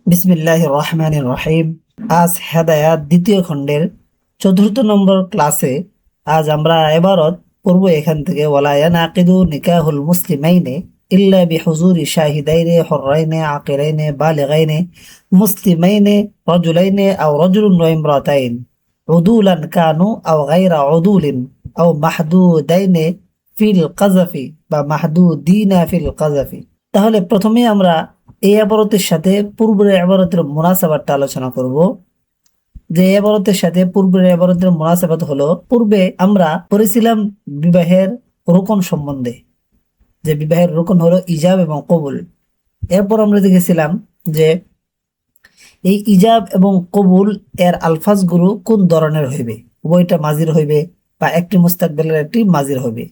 বিসমিল্লাহির রহমানির রহিম। আজ হেদায়াত দ্বিতীয় খণ্ডের ৪র্থ নম্বর ক্লাসে আজ আমরা ইবারত পড়ব এখান থেকে ওয়ালা ইয়ানাকিদু নিকাহুল মুসলিমাইনে ইল্লা বিহুজুরি শাহিদাইনে হুররাইনে আকিলাইনে বালিগাইনে মুসলিমাইনে রাজুলাইনে আও রাজুলুন ওয়া ইমরাতাইন উদুলান কানু আও গায়রা উদুলিন আও মাহদুদাইনে ফিল কাযাফি বা মাহদুদিনা ফিল কাযাফি। তাহলে প্রথমে আমরা এই ইবারতের সাথে পূর্বের ইবারতের মুনাসাবাতটা আলোচনা করব। যে ইবারতের সাথে পূর্বের ইবারতের মুনাসাবাত হলো, পূর্বে আমরা পড়েছিলাম বিবাহের রুকন সম্বন্ধে, যে বিবাহের রুকন হলো ইজাব এবং কবুল। এরপর আমরা দেখেছিলাম যে এই ইজাব এবং কবুল এর আলফাজগুলো কোন ধরনের হইবে, উভয়টা মাজির হইবে বা একটি মুস্তাকবেলের একটি মাজির হবে।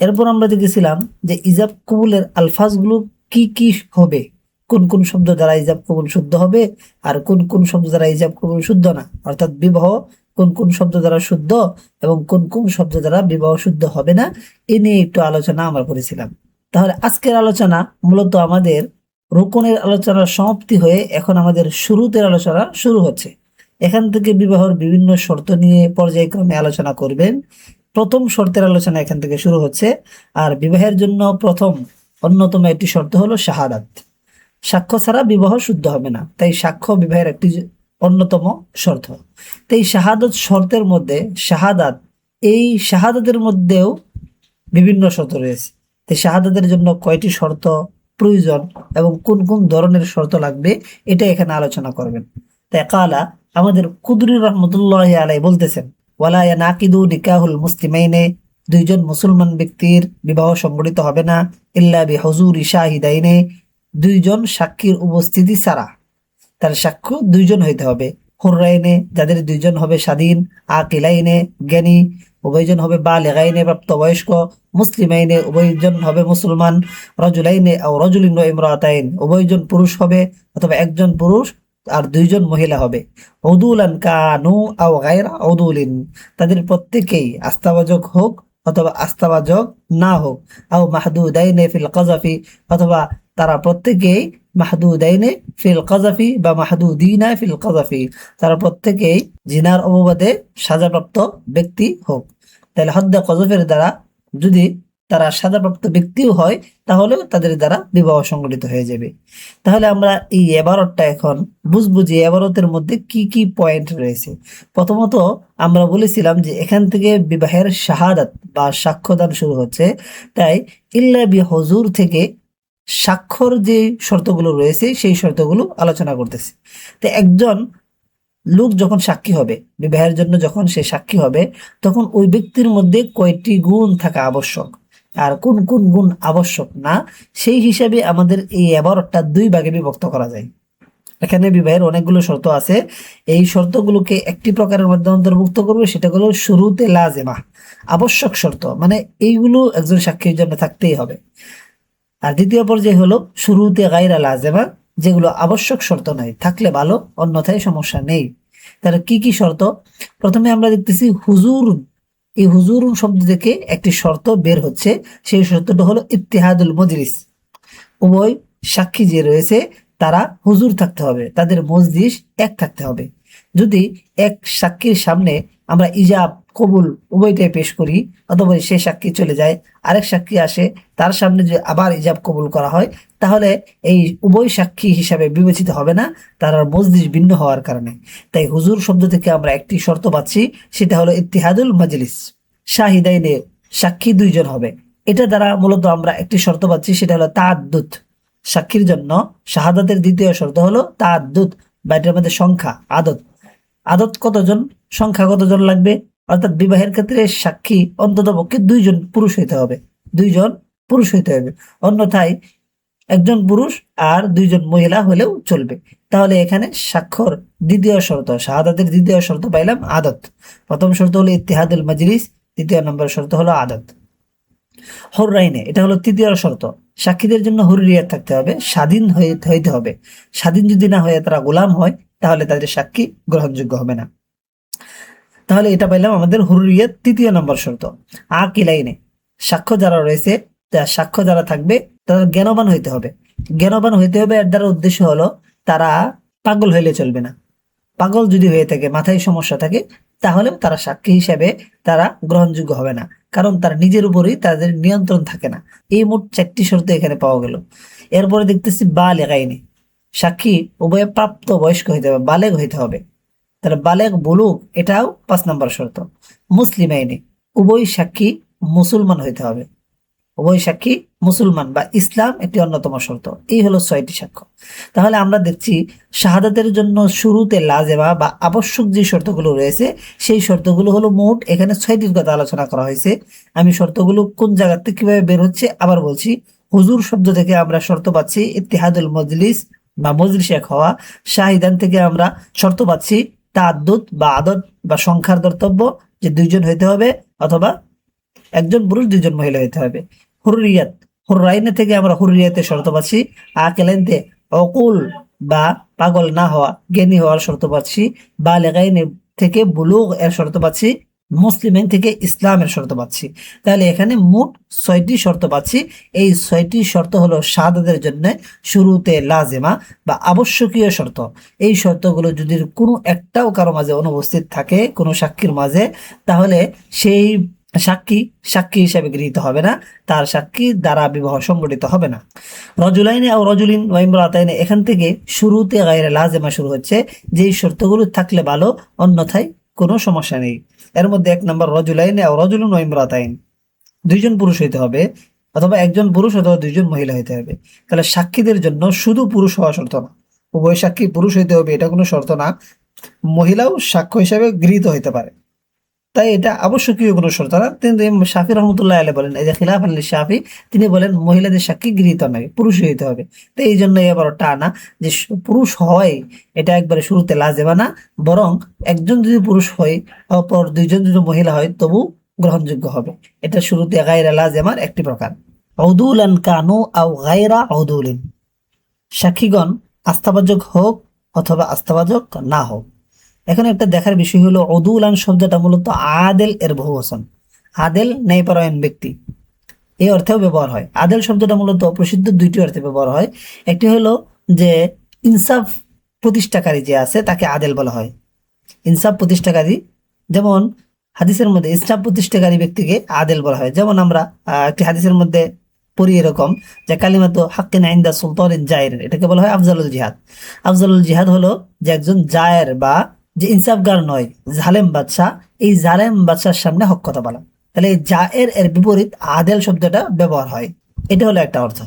এরপর আমরা দেখেছিলাম যে ইজাব কবুলের আলফাজগুলো কি কি হবে, কোন কোন শব্দ দ্বারা ইজাব কবুল শুদ্ধ হবে আর কোন কোন শব্দ দ্বারা ইজাব কবুল শুদ্ধ না, অর্থাৎ বিবাহ কোন কোন শব্দ দ্বারা শুদ্ধ এবং কোন কোন শব্দ দ্বারা বিবাহ শুদ্ধ হবে না, এ নিয়ে একটু আলোচনা আমরা করেছিলাম। তাহলে আজকের আলোচনা মূলত আমাদের রুকনের আলোচনার সমাপ্তি হয়ে এখন আমাদের শুরুতের আলোচনা শুরু হচ্ছে। এখান থেকে বিবাহের বিভিন্ন শর্ত নিয়ে পর্যায়ক্রমে আলোচনা করবেন। প্রথম শর্তের আলোচনা এখান থেকে শুরু হচ্ছে। আর বিবাহের জন্য প্রথম অন্যতম একটি শর্ত হলো শাহাদাত। সাক্ষ্য ছাড়া বিবাহ শুদ্ধ হবে না, তাই সাক্ষ্য বিবাহের একটি অন্যতম শর্ত। তাই শাহাদাত শর্তের মধ্যে এই শাহাদাতের মধ্যেও বিভিন্ন শর্ত রয়েছে। তাই শাহাদাতের জন্য কয়টি শর্ত প্রয়োজন এবং কোন কোন ধরনের শর্ত লাগবে এটা এখানে আলোচনা করবেন। তাই কালা আমাদের কুদরি রহমতুল্লাহ আলাই বলতেছেন, ওয়ালা ইয়ানাকিদু নিকাহুল মুসলিমাইনে, দুইজন মুসলমান ব্যক্তির বিবাহ সংগঠিত হবে না ইল্লা বিহুজুরি শাহিদাইনে, দুইজন সাক্ষীর উপস্থিতি ছাড়া। তার সাক্ষ্য দুইজন হইতে হবে। হুররাইনে, যাদের দুইজন হবে স্বাধীন, আকিলাইনে জ্ঞানী, উভয়জন হবে বালিগাইনে প্রাপ্তবয়স্ক, মুসলিমাইনে উভয়জন হবে মুসলমান, রজুলাইনে আও রজুলিন ওয়া ইমরাতাইন, উভয়জন পুরুষ হবে অথবা একজন পুরুষ আর দুইজন মহিলা হবে। উদুলান কানু আও গায়রা উদুলিন, তাদের প্রত্যেকেই আস্থাভাজক হোক অথবা আস্থাভাজক না হোক। আও মাহদুদাইনে ফিল কাযাফি, অথবা তারা প্রত্যেকেই মাহদুদাইনে ফিল কাযাফি বা মাহদুদিনা ফিল কাযাফি, তারা প্রত্যেকেই জিনার অপবাদে সাজাপ্রাপ্ত ব্যক্তি হোক। তাহলে হদ্দে কযফের দ্বারা যদি তারা সাজাপ্রাপ্ত ব্যক্তিও হয় তাহলেও তাদের দ্বারা বিবাহ সংগঠিত হয়ে যাবে। তাহলে আমরা এই ইবারতটা এখন বুঝবো যে ইবারতের মধ্যে কি কি পয়েন্ট রয়েছে। প্রথমত আমরা বলেছিলাম যে এখান থেকে বিবাহের শাহাদাত বা সাক্ষ্যদান শুরু হচ্ছে। তাই ইল্লা বিহুজুর থেকে স্বাক্ষর যে শর্তগুলো রয়েছে সেই শর্তগুলো আলোচনা করতেছে। তো একজন লোক যখন সাক্ষী হবে, বিবাহের জন্য যখন সে সাক্ষী হবে, তখন ওই ব্যক্তির মধ্যে কয়টি গুণ থাকা আবশ্যক আর কোন কোন গুণ আবশ্যক না, সেই হিসাবে আমাদের এই ইবারতটা দুই ভাগে বিভক্ত করা যায়। এখানে বিবাহের অনেকগুলো শর্ত আছে, এই শর্তগুলোকে একটি প্রকারের মধ্যে অন্তর্ভুক্ত করবে, সেটা হলো শুরুতে লাজেমা, আবশ্যক শর্ত, মানে এইগুলো একজন সাক্ষীর জন্য থাকতেই হবে। আর দ্বিতীয় পর্যায়ে হলো শুরুতে গায়রা লাজেমা, যেগুলো আবশ্যক শর্ত নয়, থাকলে ভালো অন্যথায় সমস্যা নেই। তাহলে কি কি শর্ত? প্রথমে আমরা দেখতেছি হুজুর। এই হুজুর শব্দ থেকে একটি শর্ত বের হচ্ছে, সেই শর্তটা হলো ইত্তিহাদুল মজলিস। উভয় সাক্ষী যে রয়েছে তারা হুজুর থাকতে হবে, তাদের মজলিস এক থাকতে হবে। যদি এক সাক্ষীর সামনে আমরা ইজাব কবুল উভয়টাই পেশ করি, অথবা সে সাক্ষী চলে যায়, আরেক সাক্ষী আসে, তার সামনে যদি আবার ইজাব কবুল করা হয়, তাহলে এই উভয় সাক্ষী হিসাবে বিবেচিত হবে না, তার মজলিস ভিন্ন হওয়ার কারণে। তাই হুজুর শব্দ থেকে আমরা একটি শর্ত পাচ্ছি, সেটা হলো ইত্তিহাদুল মজলিস। শাহিদাইনে, সাক্ষী দুইজন হবে, এটা দ্বারা মূলত আমরা একটি শর্ত পাচ্ছি, সেটা হলো তাআদ্দুদ। সাক্ষীর জন্য শাহাদাতের দ্বিতীয় শর্ত হলো তাআদ্দুদ, বা এটার মধ্যে সংখ্যা আদত। আদত কতজন, সংখ্যা কতজন লাগবে, অর্থাৎ বিবাহের ক্ষেত্রে সাক্ষী অন্তত পক্ষে দুইজন পুরুষ হইতে হবে, দুইজন পুরুষ হইতে হবে, অন্যথায় একজন পুরুষ আর দুইজন মহিলা হলেও চলবে। তাহলে এখানে স্বাক্ষর দ্বিতীয় শর্ত, শাহাদাতের দ্বিতীয় শর্ত পাইলাম আদত। প্রথম শর্ত হলো ইত্তিহাদুল মজলিস, দ্বিতীয় নম্বর শর্ত হলো আদত। হুররাইনে, এটা হলো তৃতীয় শর্ত, সাক্ষীদের জন্য হুররিয়াত থাকতে হবে, স্বাধীন হইতে হবে। স্বাধীন যদি না হয়ে তারা গোলাম হয় তাহলে তাদের সাক্ষী গ্রহণযোগ্য হবে না। তাহলে এটা পাইলাম আমাদের হুররিয়াত তৃতীয় নম্বর শর্ত। আকিলাইনে, সাক্ষ্য যারা রয়েছে, সাক্ষ্য যারা থাকবে তারা জ্ঞানবান হইতে হবে। জ্ঞানবান হইতে হবে, এর দ্বারা উদ্দেশ্য হলো তারা পাগল হইলে চলবে না। পাগল যদি হয়ে থাকে, মাথায় সমস্যা থাকে, তাহলে তারা সাক্ষী হিসেবে তারা গ্রহণযোগ্য হবে না, কারণ তার নিজের উপরই তাদের নিয়ন্ত্রণ থাকে না। এই মোট 4টি শর্ত এখানে পাওয়া গেল। এরপরে দেখতেছি বালেগাইনে, সাক্ষী উভয়ে প্রাপ্ত বয়স্ক হইতে হবে, বালেগ হইতে হবে। তাহলে বালেগ বুলুগ এটাও 5 নম্বর শর্ত। মুসলিমাইনে, উভয় সাক্ষী মুসলমান হইতে হবে। উভয় সাক্ষী মুসলমান বা ইসলাম একটি অন্যতম শর্ত। এই হলো 6টি সাক্ষ্য। তাহলে আমরা দেখছি শাহাদাতের জন্য শুরুতে লাজেমা বা আবশ্যক যে শর্তগুলো রয়েছে, সেই শর্তগুলো হলো মোট এখানে 6টির কথা আলোচনা করা হয়েছে। আমি শর্তগুলো কোন জায়গা থেকে কিভাবে বের হচ্ছে আবার বলছি। হুজুর শব্দ থেকে আমরা শর্ত পাচ্ছি ইত্তিহাদুল মজলিস বা মজলিসে এক হওয়া। শাহিদান থেকে আমরা শর্ত পাচ্ছি তাআদ্দুদ বা আদদ বা সংখ্যার ধর্তব্য, যে 2জন হইতে হবে অথবা একজন পুরুষ 2জন মহিলা হইতে হবে। হুররিয়াত, হুররাইনে থেকে আমরা হুররিয়াতের শর্ত পাচ্ছি। আকেলাইনতে অকুল বা পাগল না হওয়া, জ্ঞানী হওয়ার শর্ত পাচ্ছি। বালেগাইনে থেকে বুলুগ এর শর্ত পাচ্ছি। মুসলিমাইন থেকে ইসলামের শর্ত পাচ্ছি। তাহলে এখানে মোট 6টি শর্ত পাচ্ছি। এই 6টি শর্ত হলো শাহাদাতের জন্য শুরুতে লাজেমা বা আবশ্যকীয় শর্ত। এই শর্তগুলো যদি কোনো একটাও কারো মাঝে অনুপস্থিত থাকে কোনো সাক্ষীর মাঝে, তাহলে সেই সাক্ষী সাক্ষী হিসেবে গৃহীত হবে না, তার সাক্ষী দ্বারা বিবাহ সংগঠিত হবে না। রজুলাইনে ও রজুলিন ওয়া ইমরাতাইনে, এখান থেকে শুরুতে গায়রে লাজেমা শুরু হচ্ছে। যেই শর্তগুলো থাকলে ভালো, অন্যথায় কোনো সমস্যা নেই। এর মধ্যে 1 নম্বর রজুলাইনে ও রজুলুন ওয়া ইমরাতাইন, 2জন পুরুষ হইতে হবে অথবা একজন পুরুষ অথবা 2জন মহিলা হইতে হবে। তাহলে সাক্ষীদের জন্য শুধু পুরুষ হওয়া শর্ত না, উভয় সাক্ষী পুরুষ হইতে হবে এটা কোনো শর্ত না, মহিলাও সাক্ষ্য হিসেবে গৃহীত হইতে পারে। তাই এটা আবশ্যকীয় কোনো শর্ত না। কিন্তু শাফি রহমতুল্লাহ আলাইহি বলেন, এই যে খিলাফ আলী শাফি, তিনি বলেন মহিলাদের সাক্ষী গৃহীত নয়, পুরুষই হইতে হবে। তো এই জন্য এবার টানা যে পুরুষ হয় এটা একবারে শুরুতে লাজেবা না, বরং একজন যদি পুরুষ হয় অপর 2জন যদি মহিলা হয় তবু গ্রহণযোগ্য হবে। এটা শুরুতে গায়রা লাজেমার একটি প্রকার। উদুলান কানু আও গায়রা উদুলিন, সাক্ষীগণ আস্থাভাজক হোক অথবা আস্থাভাজক না হোক। এখানে একটা দেখার বিষয় হলো উদুলান শব্দটা মূলত আদেল এর বহুবচন। আদেল ন্যায়পরায়ণ ব্যক্তি এই অর্থেও ব্যবহার হয়। আদেল শব্দটা মূলত প্রসিদ্ধ 2টি অর্থে ব্যবহার হয়। একটি হলো যে ইনসাফ প্রতিষ্ঠাকারী যে আছে তাকে আদেল বলা হয়। ইনসাফ প্রতিষ্ঠাকারী, যেমন হাদিসের মধ্যে ইনসাফ প্রতিষ্ঠাকারী ব্যক্তিকে আদেল বলা হয়। যেমন আমরা একটি হাদিসের মধ্যে পড়ি এরকম যে কালিমাতু হাক্কিন ইনদা সুলতানিন জায়ের, এটাকে বলা হয় আফজালুল জিহাদ। আফজালুল জিহাদ হলো যে একজন জায়ের বা যে ইনসাফগার নয়, জালেম বাদশা, এই জালেম বাদশার সামনে হক কথা বলা। তাহলে এই জায়ের এর বিপরীত আদেল শব্দটা ব্যবহার হয়। এটা হলো একটা অর্থ।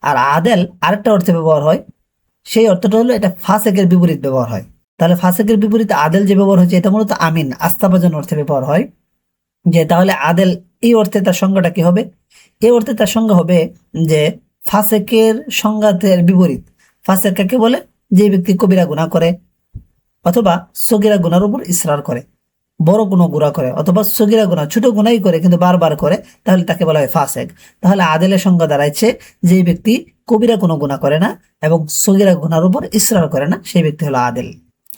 আর আদেল আরেকটা অর্থে ব্যবহার হয়, সেই অর্থটা হলো এটা ফাসেকের বিপরীত ব্যবহার হয়। তাহলে ফাসেকের বিপরীতে আদেল যে ব্যবহার হচ্ছে এটা মূলত আমিন আস্থাভাজন অর্থে ব্যবহার হয়। যে তাহলে আদেল এই অর্থে তার সংজ্ঞাটা কি হবে? এই অর্থে তার সংজ্ঞা হবে যে ফাসেকের সংজ্ঞাতের বিপরীত। ফাসেক কাকে বলে? যে ব্যক্তি কবিরা গুনাহ করে অথবা সগীরা গুনার উপর ইসরার করে, বড় কোনো গুনাহ করে অথবা সগীরা গুনাহ ছোট গুনাহই করে কিন্তু বারবার করে, তাহলে তাকে বলা হয় ফাসেক। তাহলে আদেলের সংজ্ঞা দাঁড়াইছে যে ব্যক্তি কবিরা কোনো গুনাহ করে না এবং সগীরা গুনার উপর ইসরার করে না, সেই ব্যক্তি হলো আদেল।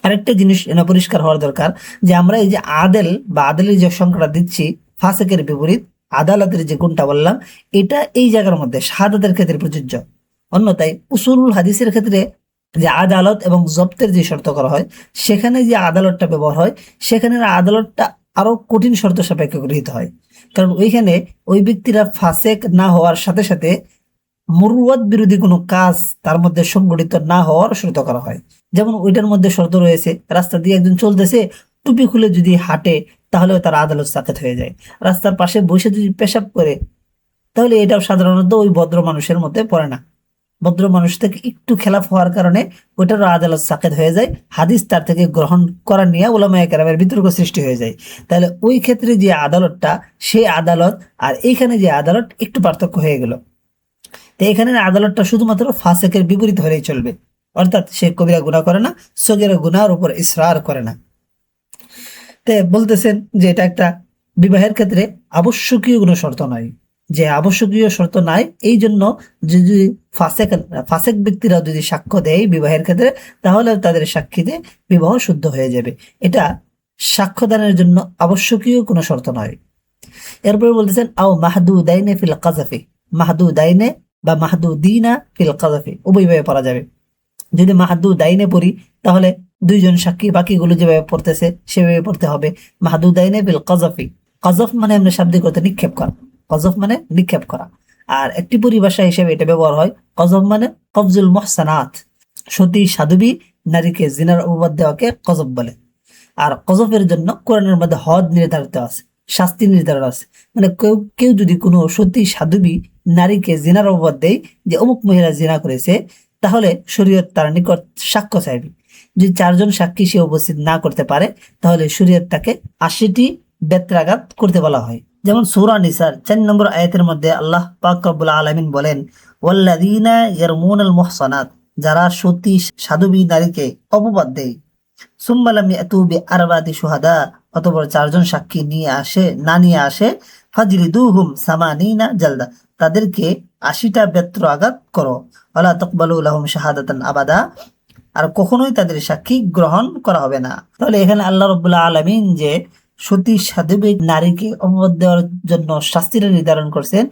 আরেকটা জিনিস এনে পরিষ্কার হওয়ার দরকার যে আমরা এই যে আদেল বা আদেলের যে সংখ্যাটা দিচ্ছি ফাসেকের বিপরীত আদালতের যে গুণটা বললাম, এটা এই জায়গার মধ্যে শাহাদাতের ক্ষেত্রে প্রযোজ্য। অন্যথায় উসুলুল হাদিসের ক্ষেত্রে যে আদালত এবং জব্তের যে শর্ত করা হয়, সেখানে যে আদালতটা ব্যবহার হয় সেখানে আদালতটা আরো কঠিন শর্ত সাপেক্ষে গৃহীত হয়। কারণ ওইখানে ওই ব্যক্তিরা ফাসেক না হওয়ার সাথে সাথে মুরুয়াত বিরোধী কোনো কাজ তার মধ্যে সংগঠিত না হওয়ার শর্ত করা হয়। যেমন ওইটার মধ্যে শর্ত রয়েছে রাস্তা দিয়ে একজন চলতেছে, টুপি খুলে যদি হাঁটে তাহলেও তার আদালত সাকেত হয়ে যায়। রাস্তার পাশে বসে যদি পেশাব করে তাহলে এটাও সাধারণত ওই ভদ্র মানুষের মধ্যে পড়ে না। ভদ্র মানুষ থেকে একটু খেলাফ হওয়ার কারণে ওইটারও আদালত সাকেত হয়ে যায়, হাদিস তার থেকে গ্রহণ করা নিয়ে উলামায়ে কেরামের বিতর্ক সৃষ্টি হয়ে যায়। তাহলে ওই ক্ষেত্রে যে আদালতটা সেই আদালত আর এইখানে যে আদালত একটু পার্থক্য হয়ে গেল। তো এখানে আদালতটা শুধুমাত্র ফাসেকের বিপরীত হলেই চলবে, অর্থাৎ সে কবিরা গুনাহ করে না, সগীরা গুনাহের উপর ইসরার করে না। তে বলতেছেন যে এটা একটা বিবাহের ক্ষেত্রে আবশ্যকীয় কোনো শর্ত নয়, যে আবশ্যকীয় শর্ত নাই। এই জন্য যদি ফাসেক ব্যক্তিরা যদি সাক্ষ্য দেয় বিবাহের ক্ষেত্রে, তাহলে তাদের সাক্ষীতে বিবাহ শুদ্ধ হয়ে যাবে। এটা সাক্ষ্যদানের জন্য আবশ্যকীয় কোনো শর্ত নয়। এরপরে বলতেছেন আও মাহদুদাইনে ফিল কাযাফি, মাহদুদাইনে বা মাহদুদিনা ফিল কাযাফি উভয়ভাবে পড়া যাবে। যদি মাহাদুদাইনে পড়ি তাহলে দুইজন সাক্ষী, বাকিগুলো যেভাবে পড়তেছে সেভাবে পড়তে হবে। মাহাদুদাইনে বিল কজফি, কজফ মানে আমরা শাব্দিক অর্থে নিক্ষেপ করা, কজফ মানে নিক্ষেপ করা। আর একটি পরিভাষা হিসেবে এটা ব্যবহার হয়, কজফ মানে কবজুল মুহসানাত, সতী সাধবী নারীকে জিনার অপবাদ দেওয়াকে কজফ বলে। আর কজফের জন্য কোরআনের মধ্যে হদ নির্ধারিত আছে, শাস্তি নির্ধারণ আছে। মানে কেউ কেউ যদি কোনো সতী সাধবী নারীকে জিনার অপবাদ দেয় যে অমুক মহিলা জিনা করেছে, তাহলে শরীয়ত তার নিকট সাক্ষ্য চাইবে। যদি 4 জন সাক্ষী সে উপস্থিত না করতে পারে, তাহলে শরীয়ত তাকে 80টি বেত্রাঘাত করতে বলা হয়। যেমন সূরা নিসার 4 নম্বর আয়াতের মধ্যে আল্লাহ পাক রব্বুল আলামিন বলেন, ওয়াল্লাযীনা ইয়ারমুনাল মুহসানাত, যারা সতী সাধবী নারীকে অপবাদ দেয়, সুম্মা লাম ইয়াতু বিআরবাতি শুহাদা, অতঃপর 4 জন সাক্ষী নিয়ে আসে, ফাজলিদুহুম সামানিনা জালদা, তাদেরকে 80টা বেত্র আঘাত করো, ওয়ালা তাকবালু লাহুম শাহাদাতান আবাদা, আর কখনোই তাদের সাক্ষী গ্রহণ করা হবে না। তাহলে এখানে আল্লাহ রাব্বুল আলামিন যে সতী সাধবী নারীকে অপবাদ দেওয়ার জন্য শাস্তিটা নির্ধারণ করছেন,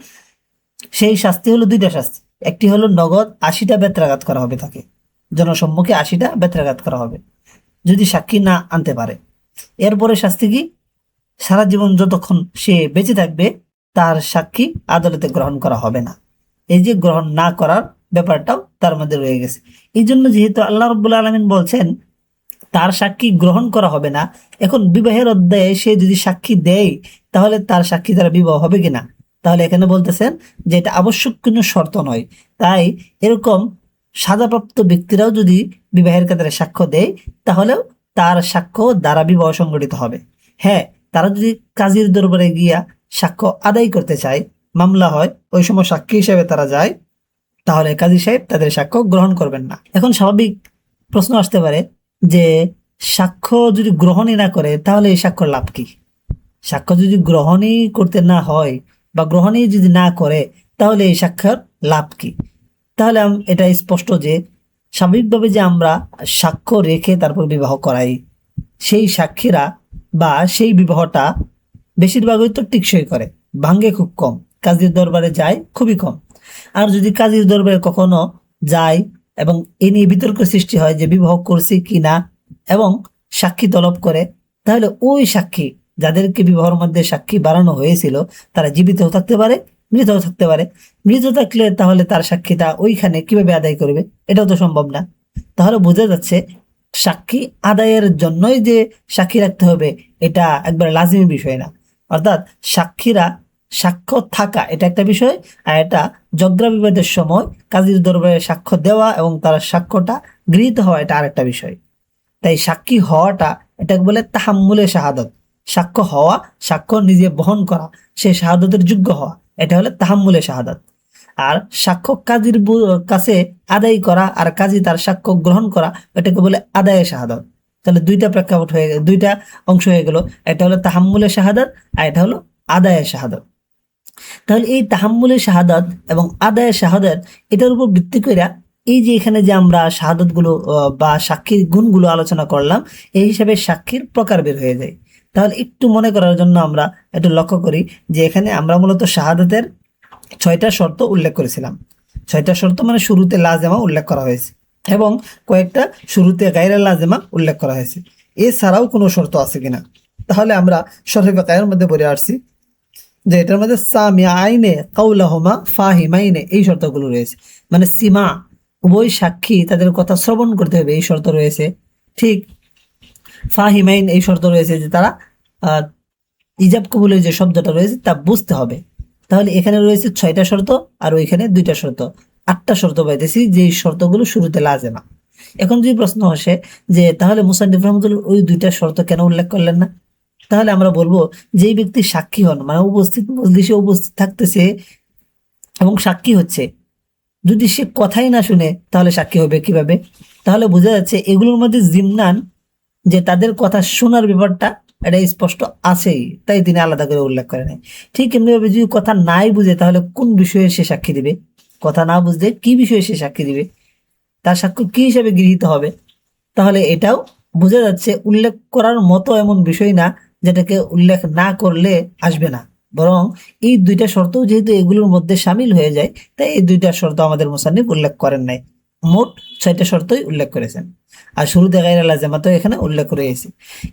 সেই শাস্তি হলো 2টা শাস্তি। একটি হলো নগদ 80টা বেত্রাঘাত করা হবে, তাকে জনসম্মুখে 80টা বেত্রাঘাত করা হবে যদি সাক্ষী না আনতে পারে। এরপরে শাস্তি কি? সারা জীবন যতক্ষণ সে বেঁচে থাকবে তার সাক্ষী আদালতে গ্রহণ করা হবে না। এই যে গ্রহণ না করার ব্যাপারটাও তার মধ্যে রয়ে গেছে। এই জন্য যেহেতু আল্লাহ রাব্বুল আলামিন বলছেন তার সাক্ষী গ্রহণ করা হবে না, এখন বিবাহের অধ্যায়ে সে যদি সাক্ষী দেয় তাহলে তার সাক্ষী দ্বারা বিবাহ হবে কিনা? তাহলে এখানে বলতেছেন যে এটা আবশ্যক কোনো শর্ত নয়। তাই এরকম সাজাপ্রাপ্ত ব্যক্তিরাও যদি বিবাহের ক্ষেত্রে সাক্ষ্য দেয়, তাহলেও তার সাক্ষ্য দ্বারা বিবাহ সংগঠিত হবে। হ্যাঁ, তারা যদি কাজীর দরবারে গিয়া সাক্ষ্য আদায় করতে চায়, মামলা হয়, ওই সময় সাক্ষী হিসেবে তারা যায়, তাহলে কাজী সাহেব তাদের সাক্ষ্য গ্রহণ করবেন না। এখন স্বাভাবিক প্রশ্ন আসতে পারে যে সাক্ষ্য যদি গ্রহণই না করে তাহলে এই সাক্ষ্যর লাভ কি? সাক্ষ্য যদি গ্রহণই করতে না হয় বা গ্রহণই যদি না করে তাহলে এই সাক্ষ্যর লাভ কি? তাহলে এটা স্পষ্ট যে স্বাভাবিকভাবে যে আমরা সাক্ষ্য রেখে তারপর বিবাহ করাই, সেই সাক্ষীরা বা সেই বিবাহটা বেশিরভাগই তো টিকসই করে, ভাঙ্গে খুব কম, কাজীর দরবারে যায় খুবই কম। আর যদি কাজীর দরবারে কখনো যায় এবং এ নিয়ে বিতর্ক সৃষ্টি হয় যে বিবাহ করছে কি না এবং সাক্ষী তলব করে, তাহলে ওই সাক্ষী যাদেরকে বিবাহের মধ্যে সাক্ষী বাড়ানো হয়েছিল তারা জীবিত থাকতে পারে, মৃতও থাকতে পারে। মৃত থাকলে তাহলে তার সাক্ষীটা ওইখানে কিভাবে আদায় করবে? এটাও তো সম্ভব না। তাহলে বোঝা যাচ্ছে সাক্ষী আদায়ের জন্যই যে সাক্ষী রাখতে হবে এটা একবার লাজিমি বিষয় না। অর্থাৎ সাক্ষীরা সাক্ষ্য থাকা এটা একটা বিষয়, আর এটা ঝগড়া বিবাদের সময় কাজীর দরবারে সাক্ষ্য দেওয়া এবং তার সাক্ষ্যটা গৃহীত হওয়া এটা আরেকটা বিষয়। তাই সাক্ষী হওয়াটা এটাকে বলে তাহাম্মুলে শাহাদত। সাক্ষ্য হওয়া, সাক্ষ্য নিজে বহন করা, সেই শাহাদতের যোগ্য হওয়া, এটা হলে তাহাম্মুলে শাহাদত। আর সাক্ষ্য কাজীর কাছে আদায় করা আর কাজী তার সাক্ষ্য গ্রহণ করা, এটাকে বলে আদায়ে শাহাদত। তাহলে 2টা প্রেক্ষাপট হয়ে গেল, 2টা অংশ হয়ে গেল। এটা হলো তাহাম্মুলে শাহাদত আর এটা হলো আদায়ে শাহাদত। তাহলে এই তাহাম্মুলে শাহাদাত এবং আদায়ে শাহাদাত এটার উপর ভিত্তি করে এই যে এখানে যে আমরা শাহাদাত গুলো বা সাক্ষীর গুণগুলো আলোচনা করলাম, এই হিসাবে সাক্ষীর প্রকার বের হয়ে যায়। তাহলে একটু মনে করার জন্য আমরা একটু লক্ষ্য করি যে এখানে আমরা মূলত শাহাদাতের 6টা শর্ত উল্লেখ করেছিলাম। 6টা শর্ত মানে শুরুতে লাজেমা উল্লেখ করা হয়েছে এবং কয়েকটা শুরুতে গায়রে লাজেমা উল্লেখ করা হয়েছে। এছাড়াও কোনো শর্ত আছে কিনা? তাহলে আমরা শরহে বাকায়ের মধ্যে পড়ে আসছি যে এটার মধ্যে সামিআইনে কাউলাহুমা ফাহিমাইনে এই শর্তগুলো রয়েছে। মানে সীমা, উভয় সাক্ষী তাদের কথা শ্রবণ করতে হবে, এই শর্ত রয়েছে। ঠিক ফাহিমাইন এই শর্ত রয়েছে যে তারা ইজাব কবুলের যে শব্দটা রয়েছে তা বুঝতে হবে। তাহলে এখানে রয়েছে 6টা শর্ত আর ওইখানে 2টা শর্ত, 8টা শর্ত পাইতেছি, যে শর্তগুলো শুরুতে লাজেমা। এখন যদি প্রশ্ন আসে যে তাহলে মুসান্নিফ রাহমাতুল্লাহ ওই 2টা শর্ত কেন উল্লেখ করলেন না? তাহলে আমরা বলবো যেই ব্যক্তি সাক্ষী হন, মানে উপস্থিত মজলিসে উপস্থিত থাকতেছে এবং সাক্ষী হচ্ছে, যদি সে কথাই না শুনে তাহলে সাক্ষী হবে কিভাবে? তাহলে বোঝা যাচ্ছে এগুলোর মধ্যে জিমনান যে তাদের কথা শোনার ব্যাপারটা এটা স্পষ্ট আছেই, তাই তিনি আলাদা করে উল্লেখ করে নাই। ঠিক এমনিভাবে যদি কথা নাই বুঝে তাহলে কোন বিষয়ে সে সাক্ষী দিবে? কথা না বুঝলে কি বিষয়ে সে সাক্ষী দিবে? তার সাক্ষ্য কি হিসেবে গৃহীত হবে? তাহলে এটাও বোঝা যাচ্ছে উল্লেখ করার মতো এমন বিষয় না যেটাকে উল্লেখ না করলে আসবে না, বরং এই 2টা শর্ত যেহেতু এগুলোর মধ্যে সামিল হয়ে যায় তাই এই 2টা শর্ত আমাদের মুসান্নিফ উল্লেখ করেন নাই। মোট 6টা শর্তই উল্লেখ করেছেন, আর শুরুতে গায়রে লাজেমা তো এখানে উল্লেখ করে গেছি।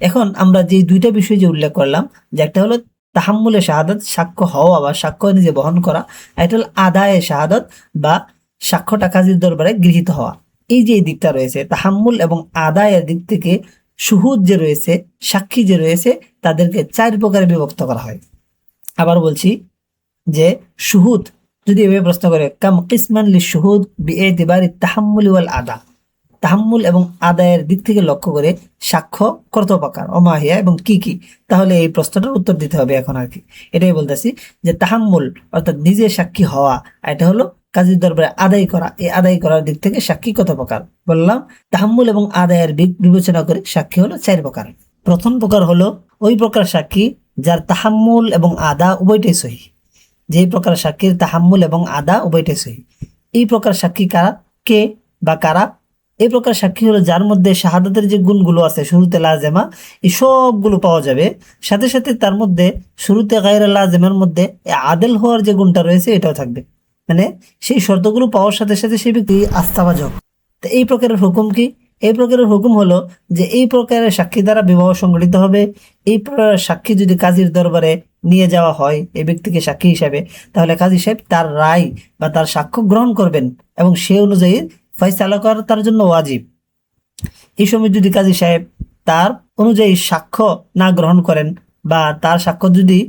এখন আমরা যে দুইটা বিষয় যে উল্লেখ করলাম, যে একটা হলো তাহাম্মুলে শাহাদাত, সাক্ষ্য হওয়া বা সাক্ষ্য নিজে বহন করা, আর একটা হলো আদায়ে শাহাদাত বা সাক্ষ্যটা কাজীর দরবারে গৃহীত হওয়া। এই যে দিকটা রয়েছে তাহাম্মুল এবং আদায়ের দিক থেকে, শুহুদ যে রয়েছে, সাক্ষী যে রয়েছে, তাদেরকে 4 প্রকারে বিভক্ত করা হয়। আবার বলছি যে শুহুদ যদি এভাবে প্রশ্ন করে, কাম কিসমান লিশুহুদ বিইতিবারি তাহাম্মুল ওয়াল আদা, তাহাম্মুল এবং আদায়ের দিক থেকে লক্ষ্য করে সাক্ষ্য কত প্রকার, অমাহিয়া এবং কি কি, তাহলে এই প্রশ্নটার উত্তর দিতে হবে এখন আর কি। এটাই বলতেছি যে তাহাম্মুল অর্থাৎ নিজে সাক্ষী হওয়া, আর এটা হলো কাজীর দরবারে আদায় করা, এই আদায় করার দিক থেকে সাক্ষী কত প্রকার বললাম। তাহাম্মুল এবং আদায়ের বিবেচনা করে সাক্ষী হলো 4 প্রকার। প্রথম প্রকার হলো ওই প্রকার সাক্ষী যার তাহাম্মুল এবং আদা উভয়টাই সহি, যে প্রকার সাক্ষীর তাহাম্মুল এবং আদা উভয়টাই সহি। এই প্রকার সাক্ষী কারা, কে বা কারা? এই প্রকার সাক্ষী হলো যার মধ্যে শাহাদাতের যে গুণগুলো আছে, শুরুতে লাজেমা, এই সবগুলো পাওয়া যাবে, সাথে সাথে তার মধ্যে শুরুতে গায়রে লাজেমার মধ্যে আদেল হওয়ার যে গুণটা রয়েছে এটাও থাকবে, মানে সেই শর্তগুলো পাওয়ার সাথে সাথে সেই ব্যক্তি আস্থাভাজন। তো এই প্রকারের হুকুম কি? এই প্রকারের হুকুম হলো যে এই প্রকারের সাক্ষী দ্বারা বিবাহ সংগঠিত হবে। এই প্রকারের সাক্ষী যদি কাজীর দরবারে নিয়ে যাওয়া হয় এই ব্যক্তিকে সাক্ষী হিসাবে, তাহলে কাজী সাহেব তার রায় বা তার সাক্ষ্য গ্রহণ করবেন এবং সে অনুযায়ী ফয়সালা করা তার জন্য ওয়াজিব। এই সময় যদি কাজী সাহেব তার অনুযায়ী সাক্ষ্য না গ্রহণ করেন বা তার সাক্ষ্য যদি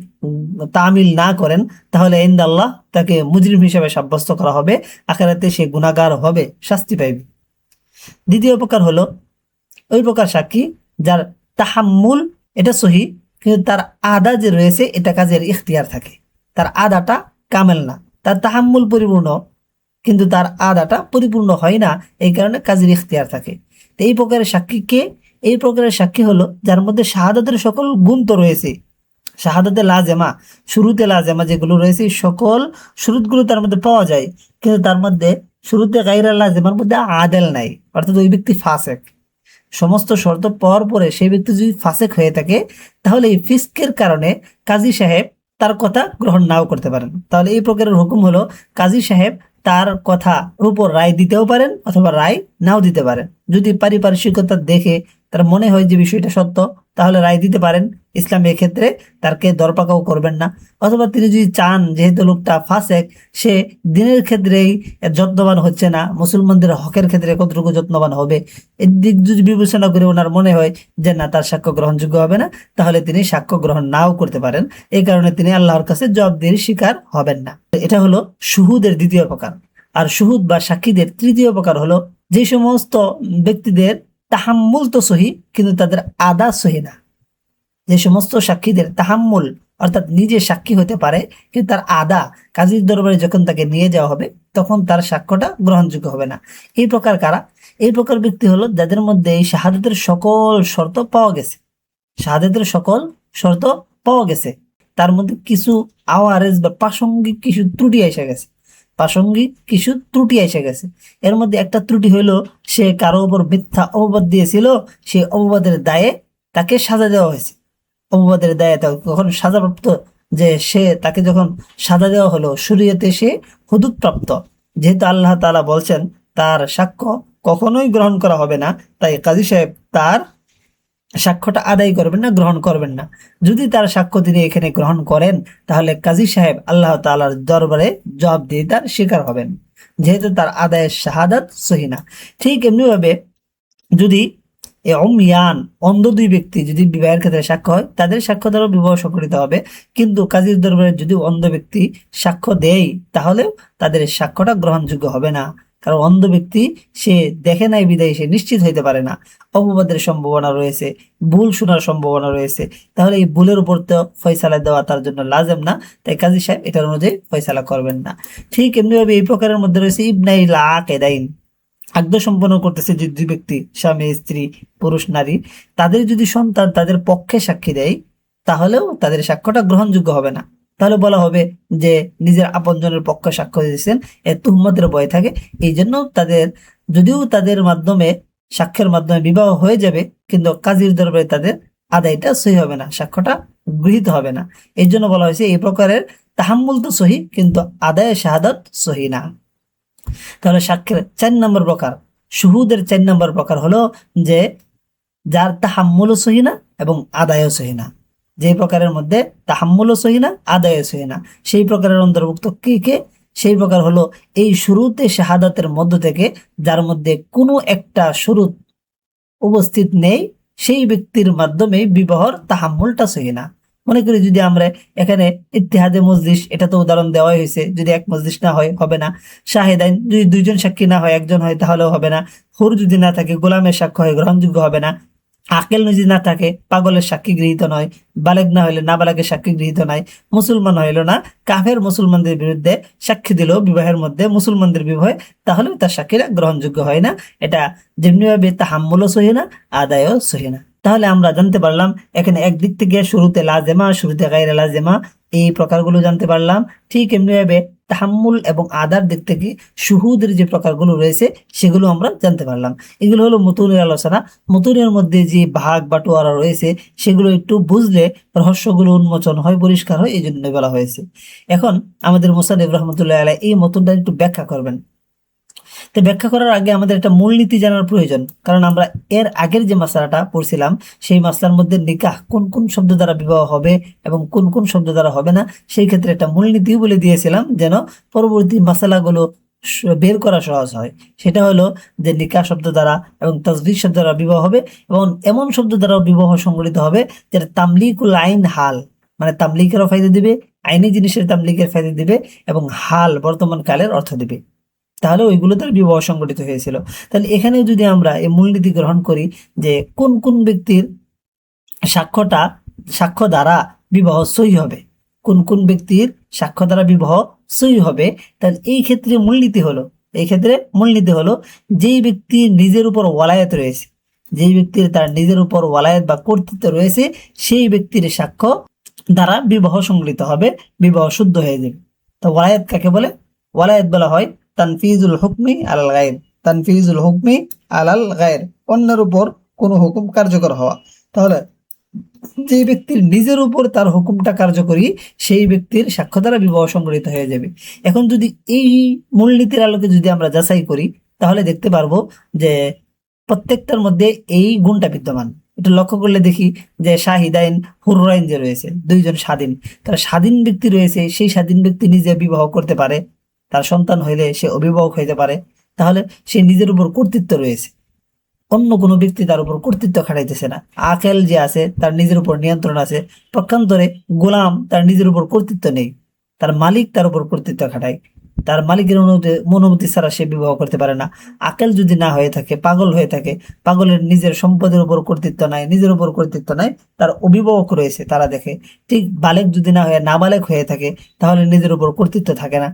তামিল না করেন, তাহলে ইনদাল্লাহ তাকে মুজরিম হিসেবে সাব্যস্ত করা হবে, আখিরাতে সে গুনাহগার হবে, শাস্তি পাইবে। দ্বিতীয় প্রকার হলো ওই প্রকার সাক্ষী যার তাহাম্মুল এটা সহি, কিন্তু তার আদা যে রয়েছে এটা কাজের ইখতিয়ার থাকে, তার আদাটা কামেল না, তার তাহাম্মুল পরিপূর্ণ কিন্তু তার আদাটা পরিপূর্ণ হয় না, এই কারণে কাজের ইখতিয়ার থাকে। তো এই প্রকারের সাক্ষী কে? এই প্রকারের সাক্ষী হলো যার মধ্যে শাহাদাতের সকল গুণ তো রয়েছে, শাহাদাতে লাজেমা, শুরুতে লাজেমা যেগুলো রয়েছে সকল শুরুতগুলো তার মধ্যে পাওয়া যায়, কিন্তু তার মধ্যে শুরুতে গায়রে লাজেমার মধ্যে আদেল নাই, অর্থাৎ ওই ব্যক্তি ফাসেক। সমস্ত শর্ত পাওয়ার পরে সেই ব্যক্তি যদি ফাসেক হয়ে থাকে, তাহলে এই ফিস্কের কারণে কাজী সাহেব তার কথা গ্রহণ নাও করতে পারেন। তাহলে এই প্রকারের হুকুম হলো কাজী সাহেব তার কথার উপর রায় দিতেও পারেন অথবা রায় নাও দিতে পারেন। যদি পারিপার্শ্বিকতা দেখে তার মনে হয় যে বিষয়টা সত্য, তাহলে রায় দিতে পারেন। ইসলাম এক্ষেত্রে তাকে দরপাকাও করবেন না। অথবা তিনি যদি চান যেহেতু লোকটা ফাসেক, সে দিনের ক্ষেত্রেই যত্নবান হচ্ছে না, মুসলমানদের হকের ক্ষেত্রে কতটুকু যত্নবান হবে, এর দিক যদি বিবেচনা করে ওনার মনে হয় যে না তার সাক্ষ্য গ্রহণযোগ্য হবে না, তাহলে তিনি সাক্ষ্য গ্রহণ নাও করতে পারেন। এই কারণে তিনি আল্লাহর কাছে জবাবদিহির শিকার হবেন না। এটা হলো শুহুদের দ্বিতীয় প্রকার। আর শুহুদ বা সাক্ষীদের তৃতীয় প্রকার হলো যে সমস্ত ব্যক্তিদের তাহাম্মুল তো সহি কিন্তু তাদের আদা সহি না। যে সমস্ত সাক্ষীদের তাহাম্মুল অর্থাৎ নিজে সাক্ষী হতে পারে, কিন্তু তার আদা কাজীর দরবারে যখন তাকে নিয়ে যাওয়া হবে তখন তার সাক্ষ্যটা গ্রহণযোগ্য হবে না। এই প্রকার কারা? এই প্রকার ব্যক্তি হলো যাদের মধ্যে এই শাহাদাতের সকল শর্ত পাওয়া গেছে, শাহাদাতের সকল শর্ত পাওয়া গেছে, তার মধ্যে কিছু আওয়ারেজ বা প্রাসঙ্গিক কিছু ত্রুটি এসে গেছে, প্রাসঙ্গিক কিছু ত্রুটি এসে গেছে। এর মধ্যে একটা ত্রুটি হলো সে কারো উপর মিথ্যা অপবাদ দিয়েছিল, সেই অপবাদের দায়ে তাকে সাজা দেওয়া হয়েছে। অপবাদের দায়ে তখন সাজাপ্রাপ্ত, যে সে তাকে যখন সাজা দেওয়া হলো শরীয়তে সে হুদুদ প্রাপ্ত, যেহেতু আল্লাহ তাআলা বলছেন তার সাক্ষ্য কখনোই গ্রহণ করা হবে না, তাই কাজী সাহেব তার সাক্ষ্যটা আদায় করবেন না, গ্রহণ করবেন না। যদি তার সাক্ষ্য তিনি এখানে গ্রহণ করেন, তাহলে কাজী সাহেব আল্লাহ তাআলার দরবারে জবাবদিহিতার শিকার হবেন, যেহেতু তার আদায়ের শাহাদাত সহি না। ঠিক এমনি ভাবে যদি অমিয়ান অন্ধ দুই ব্যক্তি যদি বিবাহের ক্ষেত্রে সাক্ষ্য হয়, তাদের সাক্ষ্য দ্বারা বিবাহ সংঘটিত হবে। কিন্তু কাজীর দরবারে যদি অন্ধ ব্যক্তি সাক্ষ্য দেয়, তাহলেও তাদের সাক্ষ্যটা গ্রহণযোগ্য হবে না, কারণ অন্ধ ব্যক্তি সে দেখে নাই বিদায় সে নিশ্চিত হইতে পারে না, অপবাদের সম্ভাবনা রয়েছে, ভুল শোনার সম্ভাবনা রয়েছে। তাহলে এই ভুলের উপর তো ফয়সালা দেওয়া তার জন্য লাজেম না, তাই কাজী সাহেব এটার অনুযায়ী ফয়সালা করবেন না। ঠিক এমনি ভাবে এই প্রকারের মধ্যে রয়েছে ইবনাইল আকেদাইন, আদ্য সম্পন্ন করতেছে যে দুই ব্যক্তি, স্বামী স্ত্রী, পুরুষ নারী, তাদের যদি সন্তান তাদের পক্ষে সাক্ষী দেয়, তাহলেও তাদের সাক্ষ্যটা গ্রহণযোগ্য হবে না। তাহলে বলা হবে যে নিজের আপনজনের পক্ষে সাক্ষ্য দিয়েছেন, এ তুহমতের ভয় থাকে, এই জন্য তাদের যদিও তাদের মাধ্যমে সাক্ষ্যের মাধ্যমে বিবাহ হয়ে যাবে, কিন্তু কাজীর দরবারে তাদের আদায়টা সহি হবে না, সাক্ষ্যটা গৃহীত হবে না। এই জন্য বলা হয়েছে এই প্রকারের তাহাম্মুল তো সহি কিন্তু আদায় শাহাদাত সহি না। তাহলে সাক্ষ্যের 4 নম্বর প্রকার, শুহুদের 4 নম্বর প্রকার হলো যে যার তাহাম্মুলও সহি না এবং আদায়ও সহি না। যে প্রকারের মধ্যে তাহাম্মুলও সহি না, আদায়ও সহি না, সেই প্রকারের অন্তর্ভুক্ত কে কে? সেই প্রকার হলো এই শুরুতে শাহাদাতের মধ্য থেকে যার মধ্যে কোনো একটা শুরুত উপস্থিত নেই, সেই ব্যক্তির মাধ্যমে বিবাহর তাহাম্মুলটা সহি না। মনে করি যদি আমরা এখানে ইত্তেহাদে মজলিস, এটা তো উদাহরণ দেওয়াই হয়েছে, যদি এক মজলিস না হয় হবে না। শাহেদাইন, যদি দুইজন সাক্ষী না হয়, একজন হয়, তাহলেও হবে না। হুর যদি না থাকে, গোলামের সাক্ষ্য হয়, গ্রহণযোগ্য হবে না। আকেল যদি না থাকে, পাগলের সাক্ষী গৃহীত নয়। বালেগ না হইলে নাবালেগের সাক্ষী গৃহীত নয়। মুসলমান হইল না, কাফের মুসলমানদের বিরুদ্ধে সাক্ষী দিল বিবাহের মধ্যে, মুসলমানদের বিবাহে, তাহলে তার সাক্ষীরা গ্রহণযোগ্য হয় না। এটা যেমনিভাবে তাহাম্মুলও সহি না, আদায়ও সহি না। তাহলে আমরা জানতে পারলাম এখানে একদিক থেকে শুরুতে লাজেমা, শুরুতে গায়রে লাজেমা, এই প্রকারগুলো জানতে পারলাম। ঠিক এমনিভাবে তাহাম্মুল এবং আদার দিক থেকে শুহুদের যে প্রকারগুলো রয়েছে সেগুলো আমরা জানতে পারলাম। এগুলো হলো মুতুনের আলোচনা। মুতুনের মধ্যে যে ভাগ বাটোয়ারা রয়েছে সেগুলো একটু বুঝলে রহস্যগুলো উন্মোচন হয়, পরিষ্কার হয়, এই জন্য বলা হয়েছে। এখন আমাদের মুসান্নিফ রহমতুল্লাহ আলাইহি এই মতনটা একটু ব্যাখ্যা করবেন। তো ব্যাখ্যা করার আগে আমাদের একটা মূলনীতি জানার প্রয়োজন, কারণ আমরা এর আগের যে মাসলাটা পড়ছিলাম সেই মাসলার মধ্যে নিকাহ কোন কোন শব্দ দ্বারা বিবাহ হবে এবং কোন কোন শব্দ দ্বারা হবে না, সেই ক্ষেত্রে একটা মূলনীতি বলে দিয়েছিলাম যেন পরবর্তী মাসালাগুলো বের করা সহজ হয়। সেটা হলো যে নিকাহ শব্দ দ্বারা এবং তাসবিহ শব্দ দ্বারা বিবাহ হবে, এবং এমন শব্দ দ্বারা বিবাহ সংগঠিত হবে যেটা তামলিকুল আইন হাল, মানে তামলিকেরও ফায়দা দিবে, আইনি জিনিসের তামলিকের ফায়দা দিবে, এবং হাল বর্তমান কালের অর্থ দিবে। তাহলে ওইগুলো তার বিবাহ সংগঠিত হয়েছিল। তাহলে এখানে যদি আমরা এই মূলনীতি গ্রহণ করি যে কোন কোন ব্যক্তির সাক্ষ্য দ্বারা বিবাহ সই হবে, কোন কোন ব্যক্তির সাক্ষ্য দ্বারা বিবাহ সই হবে, তাহলে এই ক্ষেত্রে মূলনীতি হলো যেই ব্যক্তির নিজের উপর ওয়ালায়াত রয়েছে, যেই ব্যক্তির তার নিজের উপর ওয়ালায়াত বা কর্তৃত্ব রয়েছে, সেই ব্যক্তির সাক্ষ্য দ্বারা বিবাহ সংগঠিত হবে, বিবাহ শুদ্ধ হয়ে যাবে। তো ওয়ালায়াত কাকে বলে? ওয়ালায়াত বলা হয় তানফিজুল হুকমি আলাল গায়র, তানফিজুল হুকমি আলাল গায়র, অন্যের উপর কোনো হুকুম কার্যকর হওয়া। তাহলে যে ব্যক্তির নিজের উপর তার হুকুমটা কার্যকরী, সেই ব্যক্তির সাক্ষ্য দ্বারা বিবাহ সংগঠিত হয়ে যাবে। এখন যদি এই মূলনীতির আলোকে যদি আমরা যাচাই করি, তাহলে দেখতে পারবো যে প্রত্যেকটার মধ্যে এই গুণটা বিদ্যমান। এটা লক্ষ্য করলে দেখি যে শাহিদাইন, হুররাইন যে রয়েছে, দুইজন স্বাধীন, তারা স্বাধীন ব্যক্তি রয়েছে, সেই স্বাধীন ব্যক্তি নিজে বিবাহ করতে পারে, তার সন্তান হইলে সে অভিভাবক হইতে পারে। তাহলে সে নিজের উপর কর্তৃত্ব রয়েছে, অন্য কোনো ব্যক্তি তার উপর কর্তৃত্ব খাটাইতেছে না। আকেল যে আছে তার নিজের উপর নিয়ন্ত্রণ আছে। পক্ষান্তরে গোলাম তার নিজের উপর কর্তৃত্ব নেই, তার মালিক তার উপর কর্তৃত্ব খাটায়, তার মালিকের অনুমতি ছাড়া সে বিবাহ করতে পারে না। আকেল যদি না হয়ে থাকে, পাগল হয়ে থাকে, পাগলের নিজের সম্পদের উপর কর্তৃত্ব নাই, নিজের উপর কর্তৃত্ব নাই, তার অভিভাবক রয়েছে তারা দেখে। ঠিক বালেক যদি না হয়ে নাবালেক হয়ে থাকে, তাহলে নিজের উপর কর্তৃত্ব থাকে না।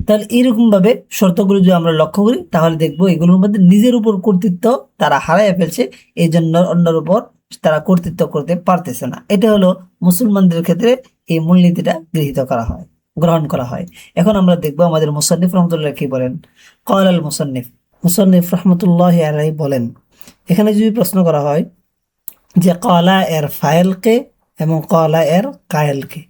তাহলে এরকম ভাবে শর্তগুলো যদি আমরা লক্ষ্য করি, তাহলে দেখবো এগুলোর মধ্যে নিজের উপর কর্তৃত্ব তারা হারাইয়া ফেলছে, এই জন্য অন্যের উপর তারা কর্তৃত্ব করতে পারতেছে না। এটা হলো মুসলমানদের ক্ষেত্রে এই মূলনীতিটা গ্রহণ করা হয়। এখন আমরা দেখবো আমাদের মুসান্নিফ রহমতুল্লাহ কি বলেন। ক্বাল আল মুসান্নিফ রহমতুল্লাহ আলাইহি বলেন, এখানে যদি প্রশ্ন করা হয় যে ক্বালা এর ফাইল কে এবং ক্বালা এর কায়েল কে,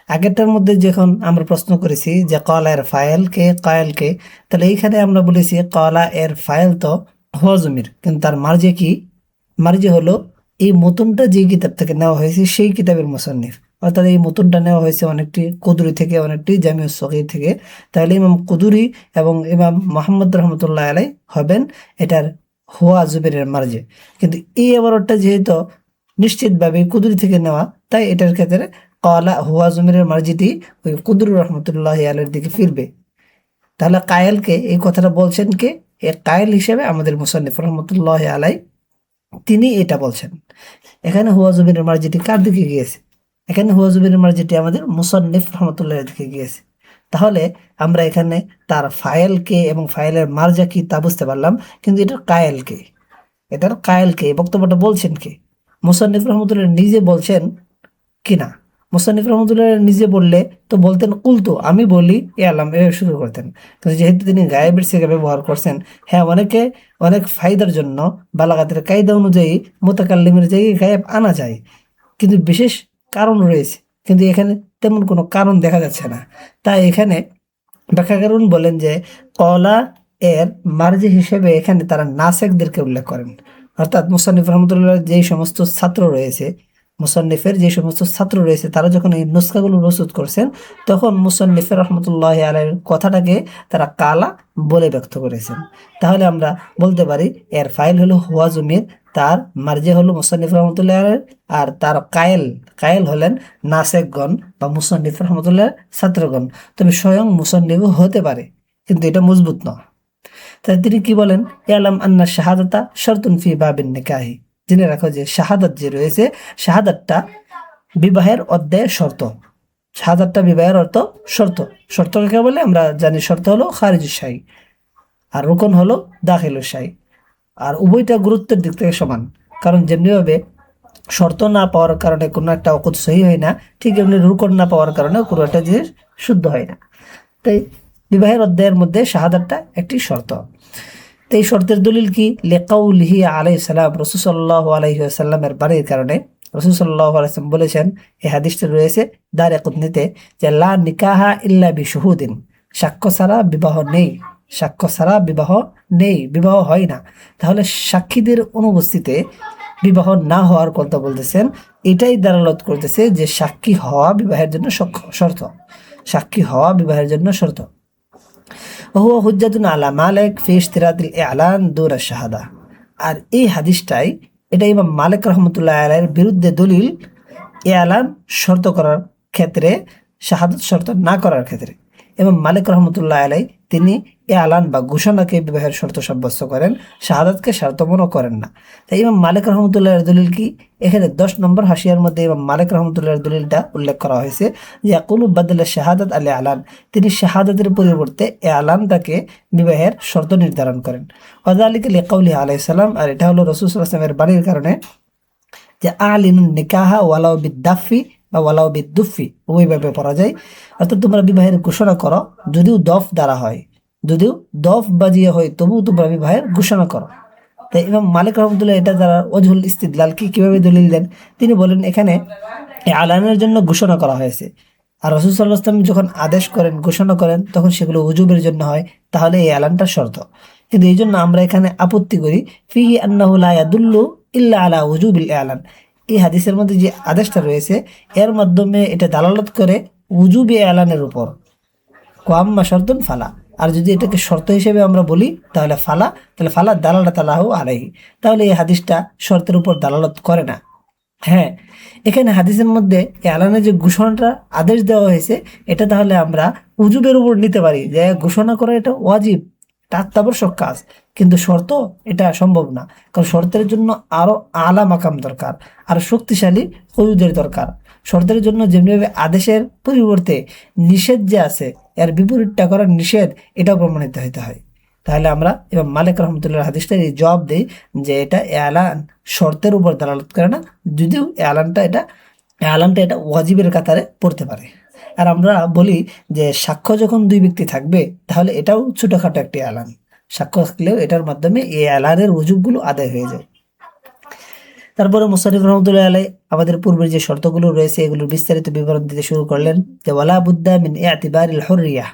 আগেরটার মধ্যে যখন আমরা প্রশ্ন করেছি যে কলা এর ফাইল কে কায়েল কে, তাহলে এইখানে আমরা বলেছি কলা এর ফাইল তো হুয়া জমির, কিন্তু তার মার্জে কি? মার্জে হলো এই মতনটা যে কিতাব থেকে নেওয়া হয়েছে সেই কিতাবের মুসান্নিফ, অর্থাৎ এই মতনটা নেওয়া হয়েছে অনেকটি কুদুরি থেকে, অনেকটি জামিউস সগীর থেকে। তাহলে ইমাম কুদুরি এবং ইমাম মোহাম্মদ রহমতুল্লাহ আলাই হবেন এটার হুয়া জুবেরের মার্জে। কিন্তু এই এবারটা যেহেতু নিশ্চিতভাবে কুদুরি থেকে নেওয়া, তাই এটার ক্ষেত্রে কলা হুয়া জমিরের মার্জিটি ওই কুদুর রহমতুল্লাহ আলের দিকে ফিরবে। তাহলে কায়েলকে এই কথাটা বলছেন কে? এ কায়েল হিসেবে আমাদের মুসান্নিফ রহমতুল্লাহ আলাই তিনি এটা বলছেন। এখানে হুয়া জমিরের মার্জিটি কার দিকে গিয়েছে? এখানে হুয়া জমিরের মার্জিটি আমাদের মুসান্নিফ রহমতুল্লাহ দিকে গিয়েছে। তাহলে আমরা এখানে তার ফাইলকে এবং ফাইলের মার্জা কি তা বুঝতে পারলাম, কিন্তু এটার কায়েলকে বক্তব্যটা বলছেন কে? মুসান্নিফ রহমতুল্লাহ নিজে বলছেন কিনা? মুসান্নিফ রহমতুল্লাহ নিজে বললে তো বলতেন কুলতু, আমি বলি, এ আলাম, এ শুরু করতেন। কিন্তু যেহেতু তিনি গায়েবের সিগা ব্যবহার করছেন, হ্যাঁ অনেক ফায়দার জন্য বালাগাতের কায়দা অনুযায়ী মুতাকাল্লিমের জায়গায় গায়েব আনা যায়, কিন্তু বিশেষ কারণ রয়েছে, কিন্তু এখানে তেমন কোনো কারণ দেখা যাচ্ছে না। তাই এখানে ব্যাখ্যাকারণ বলেন যে কলা এর মার্জি হিসেবে এখানে তারা নাসেকদেরকে উল্লেখ করেন, অর্থাৎ মুসান্নিফ রহমতুল্লাহ যেই সমস্ত ছাত্র রয়েছে, মুসান্নিফের যে সমস্ত ছাত্র রয়েছে তারা যখন এই নুসখাগুলো প্রস্তুত করছেন, তখন মুসান্নিফের রহমতুল্লাহ আলাইহির কথাটাকে তারা কালা বলে ব্যক্ত করেছেন। তাহলে আমরা বলতে পারি এর ফাইল হলো হুয়া জমির, তার মার্জে হলো মুসান্নিফ রহমতুল্লাহ আলাইহি, আর তার কায়েল কায়েল হলেন নাসেকগণ বা মুসান্নিফ রহমতুল্লাহ ছাত্রগণ। তবে স্বয়ং মুসান্নিফও হতে পারে, কিন্তু এটা মজবুত নয়। তাই তিনি কি বলেন, ইয়ালাম আন্না শাহাদাতা শর্তুন ফি বাবিন নিকাহি, জেনে রাখো যে শাহাদাত যে রয়েছে, শাহাদাতটা বিবাহের অধ্যায়ে শর্ত। শাহাদাতটা বিবাহের অর্থ শর্ত। শর্ত কাকে বলে আমরা জানি, শর্ত হলো খারিজুস শাই, আর রুকন হলো দাখিলুস শাই। আর উভয়টা গুরুত্বের দিক থেকে সমান, কারণ যেমনিভাবে শর্ত না পাওয়ার কারণে কোনো একটা অকুত সহি হয় না, ঠিক এমনি রুকন না পাওয়ার কারণে কোনো একটা জিনিস শুদ্ধ হয় না। তাই বিবাহের অধ্যায়ের মধ্যে শাহাদাতটা একটি শর্ত। তো এই শর্তের দলিল কি, লিকাউলিহি আলাইহিস সালাম, রাসূল সাল্লাল্লাহু আলাইহি ওয়াসাল্লামের বাণীর কারণে। রাসূল সাল্লাল্লাহু আলাইহি ওয়াসাল্লাম বলেছেন, এই হাদিসটা রয়েছে দারকুতনিতে, যে লা নিকাহা ইল্লা বিশুহুদিন, সাক্ষ্য ছাড়া বিবাহ নেই, সাক্ষ্য ছাড়া বিবাহ নেই, বিবাহ হয় না। তাহলে সাক্ষীদের অনুপস্থিতিতে বিবাহ না হওয়ার কথা বলতেছেন, এটাই দালালত করতেছে যে সাক্ষী হওয়া বিবাহের জন্য শর্ত, সাক্ষী হওয়া বিবাহের জন্য শর্ত। ওহুয়া হুজ্জাতুন আলা মালিক ফি ইশতিরাতিল ইআলান দুনা শাহাদা। আর এই হাদিসটাই, এটা ইমাম মালিক রহমতুল্লাহ আলাইহির বিরুদ্ধে দলিল, ইআলান শর্ত করার ক্ষেত্রে, শাহাদাত শর্ত না করার ক্ষেত্রে। এবং মালিক রহমতুল্লাহ আলাই তিনি ইআলান বা ঘোষণাকে বিবাহের শর্ত সাব্যস্ত করেন, শাহাদাতকে শর্ত মনে করেন না। তাই ইমাম মালিক রহমতুল্লাহের দলিল কি, এখানে 10 নম্বর হাসিয়ার মধ্যে ইমাম মালিক রহমতুল্লাহের দলিলটা উল্লেখ করা হয়েছে, ইয়াকুলু বাদলা শাহাদাত আল ইআলান, তিনি শাহাদাতের পরিবর্তে ইআলানটাকে বিবাহের শর্ত নির্ধারণ করেন। ওয়াযালিকা লিকাউলিহি আলাইহিস সালাম, আর এটা হলো রাসূল সাল্লাল্লাহু আলাইহি ওয়াসাল্লামের বাণীর কারণে, যে আলিনুন নিকাহা ওয়ালাউ বিদ্দাফি বা ওয়ালাউ বিদ্দুফি, ওইভাবে পড়া যায়। অর্থাৎ তোমরা বিবাহের ঘোষণা করো, যদিও দফ দ্বারা হয়, যদিও দফ বাজিয়ে হয়, তবুও তোমরা বিবাহের ঘোষণা করো। তাই ইমাম মালিক রহমতুল্লাহ এটা দ্বারা ওয়াজহুল ইস্তিদলাল কি, কিভাবে দলিল দেন, তিনি বলেন এখানে আলানের জন্য ঘোষণা করা হয়েছে, আর রাসূল সাল্লাল্লাহু আলাইহি ওয়াসাল্লাম যখন আদেশ করেন, ঘোষণা করেন, তখন সেগুলো উজুবের জন্য হয়, তাহলে এই আলানটা শর্ত। কিন্তু এই জন্য আমরা এখানে আপত্তি করি, ফিহি আন্নাহু লা ইয়াদুল্লু ইল্লা আলা উজুবিল ইআলান, এই হাদিসের মধ্যে যে আদেশটা রয়েছে এর মাধ্যমে এটা দালালত করে উজুবে ইআলানের উপর, ওয়াম্মা শর্তুন ফালা। আর যদি এটাকে শর্ত হিসেবে আমরা বলি তাহলে ফালা, তাহলে ফালা দালালাত লাহু আলাইহি, তাহলে এই হাদিসটা শর্তের উপর দালালত করে না। হ্যাঁ, এখানে হাদিসের মধ্যে এলানের যে ঘোষণাটা আদেশ দেওয়া হয়েছে, এটা তাহলে আমরা উজুবের উপর নিতে পারি, যে ঘোষণা করা এটা ওয়াজিব, এটা অত্যাবশ্যক কাজ, কিন্তু শর্ত এটা সম্ভব না, কারণ শর্তের জন্য আরো আলা মাকাম দরকার, আর শক্তিশালী কয়ুদের দরকার। শর্তের জন্য যেমনিভাবে আদেশের পরিবর্তে নিষেধ যে আছে, এর বিপরীতটা করার নিষেধ, এটাও প্রমাণিত হতে হয়। তাহলে আমরা এবং মালিক রহমতুল্লাহ হাদিসটা এই জবাব দেই যে এটা এলান শর্তের উপর দালালত করে না, যদিও এলানটা এটা ওয়াজিবের কাতারে পড়তে পারে। আর আমরা বলি যে সাক্ষ্য যখন 2 ব্যক্তি থাকবে, তাহলে এটাও ছোটখাটো একটি এলান, সাক্ষ্য থাকলেও এটার মাধ্যমে এই এলানের ওজুবগুলো আদায় হয়ে যায়। তারপরে মুসানিফ রহমতুল্লাহ আলাই আমাদের পূর্বের যে শর্তগুলো রয়েছে এগুলোর বিস্তারিত বিবরণ দিতে শুরু করলেন, যে ওয়ালা বুদ্দা মিন ইআতিবারিল হুররিয়াহ,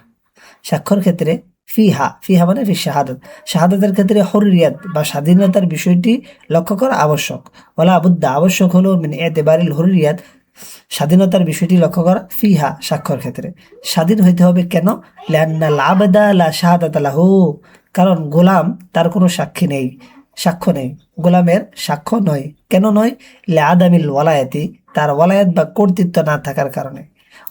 সাক্ষর ক্ষেত্রে ফিহা, ফিহা মানে ফি শাহাদাত, শাহাদাতের ক্ষেত্রে হুররিয়াত বা স্বাধীনতার বিষয়টি লক্ষ্য করা আবশ্যক। ওয়ালা বুদ্দা আবশ্যক হলো মিন ইআতিবারিল হুররিয়াত, স্বাধীনতার বিষয়টি লক্ষ্য করা, ফিহা সাক্ষর ক্ষেত্রে স্বাধীন হইতে হবে। কেন, লিআন্নাল আবদা লা শাহাদাতা লাহু, কারণ গোলাম তার কোনো সাক্ষী নেই, সাক্ষ্য নেই, গোলামের সাক্ষ্য নয়। কেন নয়, লিআদামিল ওয়ালায়াতি, তার ওয়ালায়াত বা কর্তৃত্ব না থাকার কারণে।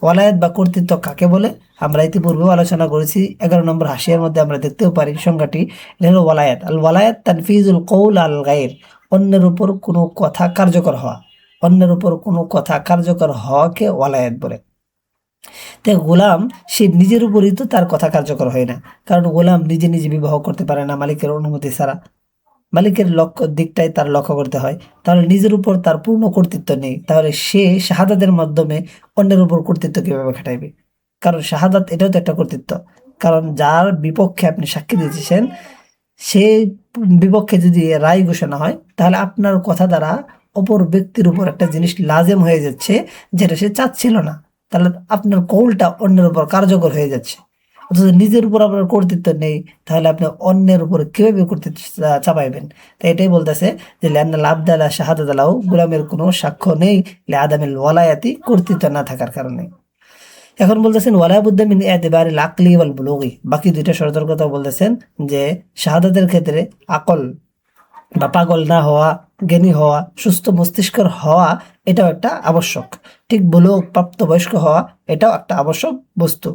ওয়ালায়াত বা কর্তৃত্ব কাকে বলে আমরা ইতিপূর্বেও আলোচনা করেছি, 11 নম্বর হাসিয়ার মধ্যে আমরা দেখতেও পারি সংজ্ঞাটি, এটা হলো ওয়ালায়াত। আল ওয়ালায়াত তানফিজুল কৌল আল গায়র, অন্যের উপর কোনো কথা কার্যকর হওয়া, অন্যের উপর কোনো কথা কার্যকর হওয়াকে ওয়ালায়াত বলে। তাই গোলাম সে নিজের উপরই তো তার কথা কার্যকর হয় না, কারণ গোলাম নিজে নিজে বিবাহ করতে পারে না মালিকের অনুমতি ছাড়া, মালিকের লক্ষ্য দিকটাই তার লক্ষ্য করতে হয়। তাহলে নিজের উপর তার পূর্ণ কর্তৃত্ব নেই, তাহলে সে শাহাদাতের মাধ্যমে অন্যের উপর কর্তৃত্ব কিভাবে খাটাইবে? কারণ শাহাদাত এটাও তো একটা কর্তৃত্ব, কারণ যার বিপক্ষে আপনি সাক্ষী দিতেছেন সে বিপক্ষে যদি রায় ঘোষণা হয়, তাহলে আপনার কথা দ্বারা অপর ব্যক্তির উপর একটা জিনিস লাজেম হয়ে যাচ্ছে যেটা সে চাচ্ছিল না, তাহলে আপনার কৌলটা অন্যের উপর কার্যকর হয়ে যাচ্ছে। অথচ নিজের উপর আপনার কর্তৃত্ব নেই, তাহলে আপনি অন্যের উপর কিভাবে কর্তৃত্ব চাপাইবেন? তাই এটাই বলতেছে যে লিআন্নাল আবদা লা শাহাদাতা লাহু, গোলামের কোনো সাক্ষ্য নেই লিআদামিল ওয়ালায়াতি, কর্তৃত্ব না থাকার কারণে। এখন বলতেছেন ওয়ালা বুদ্দা মিন ইতিবারিল আকলি ওয়াল বুলুগি, বাকি দুইটা শর্তের কথা বলতেছেন যে শাহাদাতের ক্ষেত্রে আকল বা পাগল না হওয়া, জ্ঞানী হওয়া, সুস্থ মস্তিষ্কের হওয়া, এটাও একটা আবশ্যক। ঠিক বুলুগ, প্রাপ্তবয়স্ক হওয়া, এটাও একটা আবশ্যক বস্তু।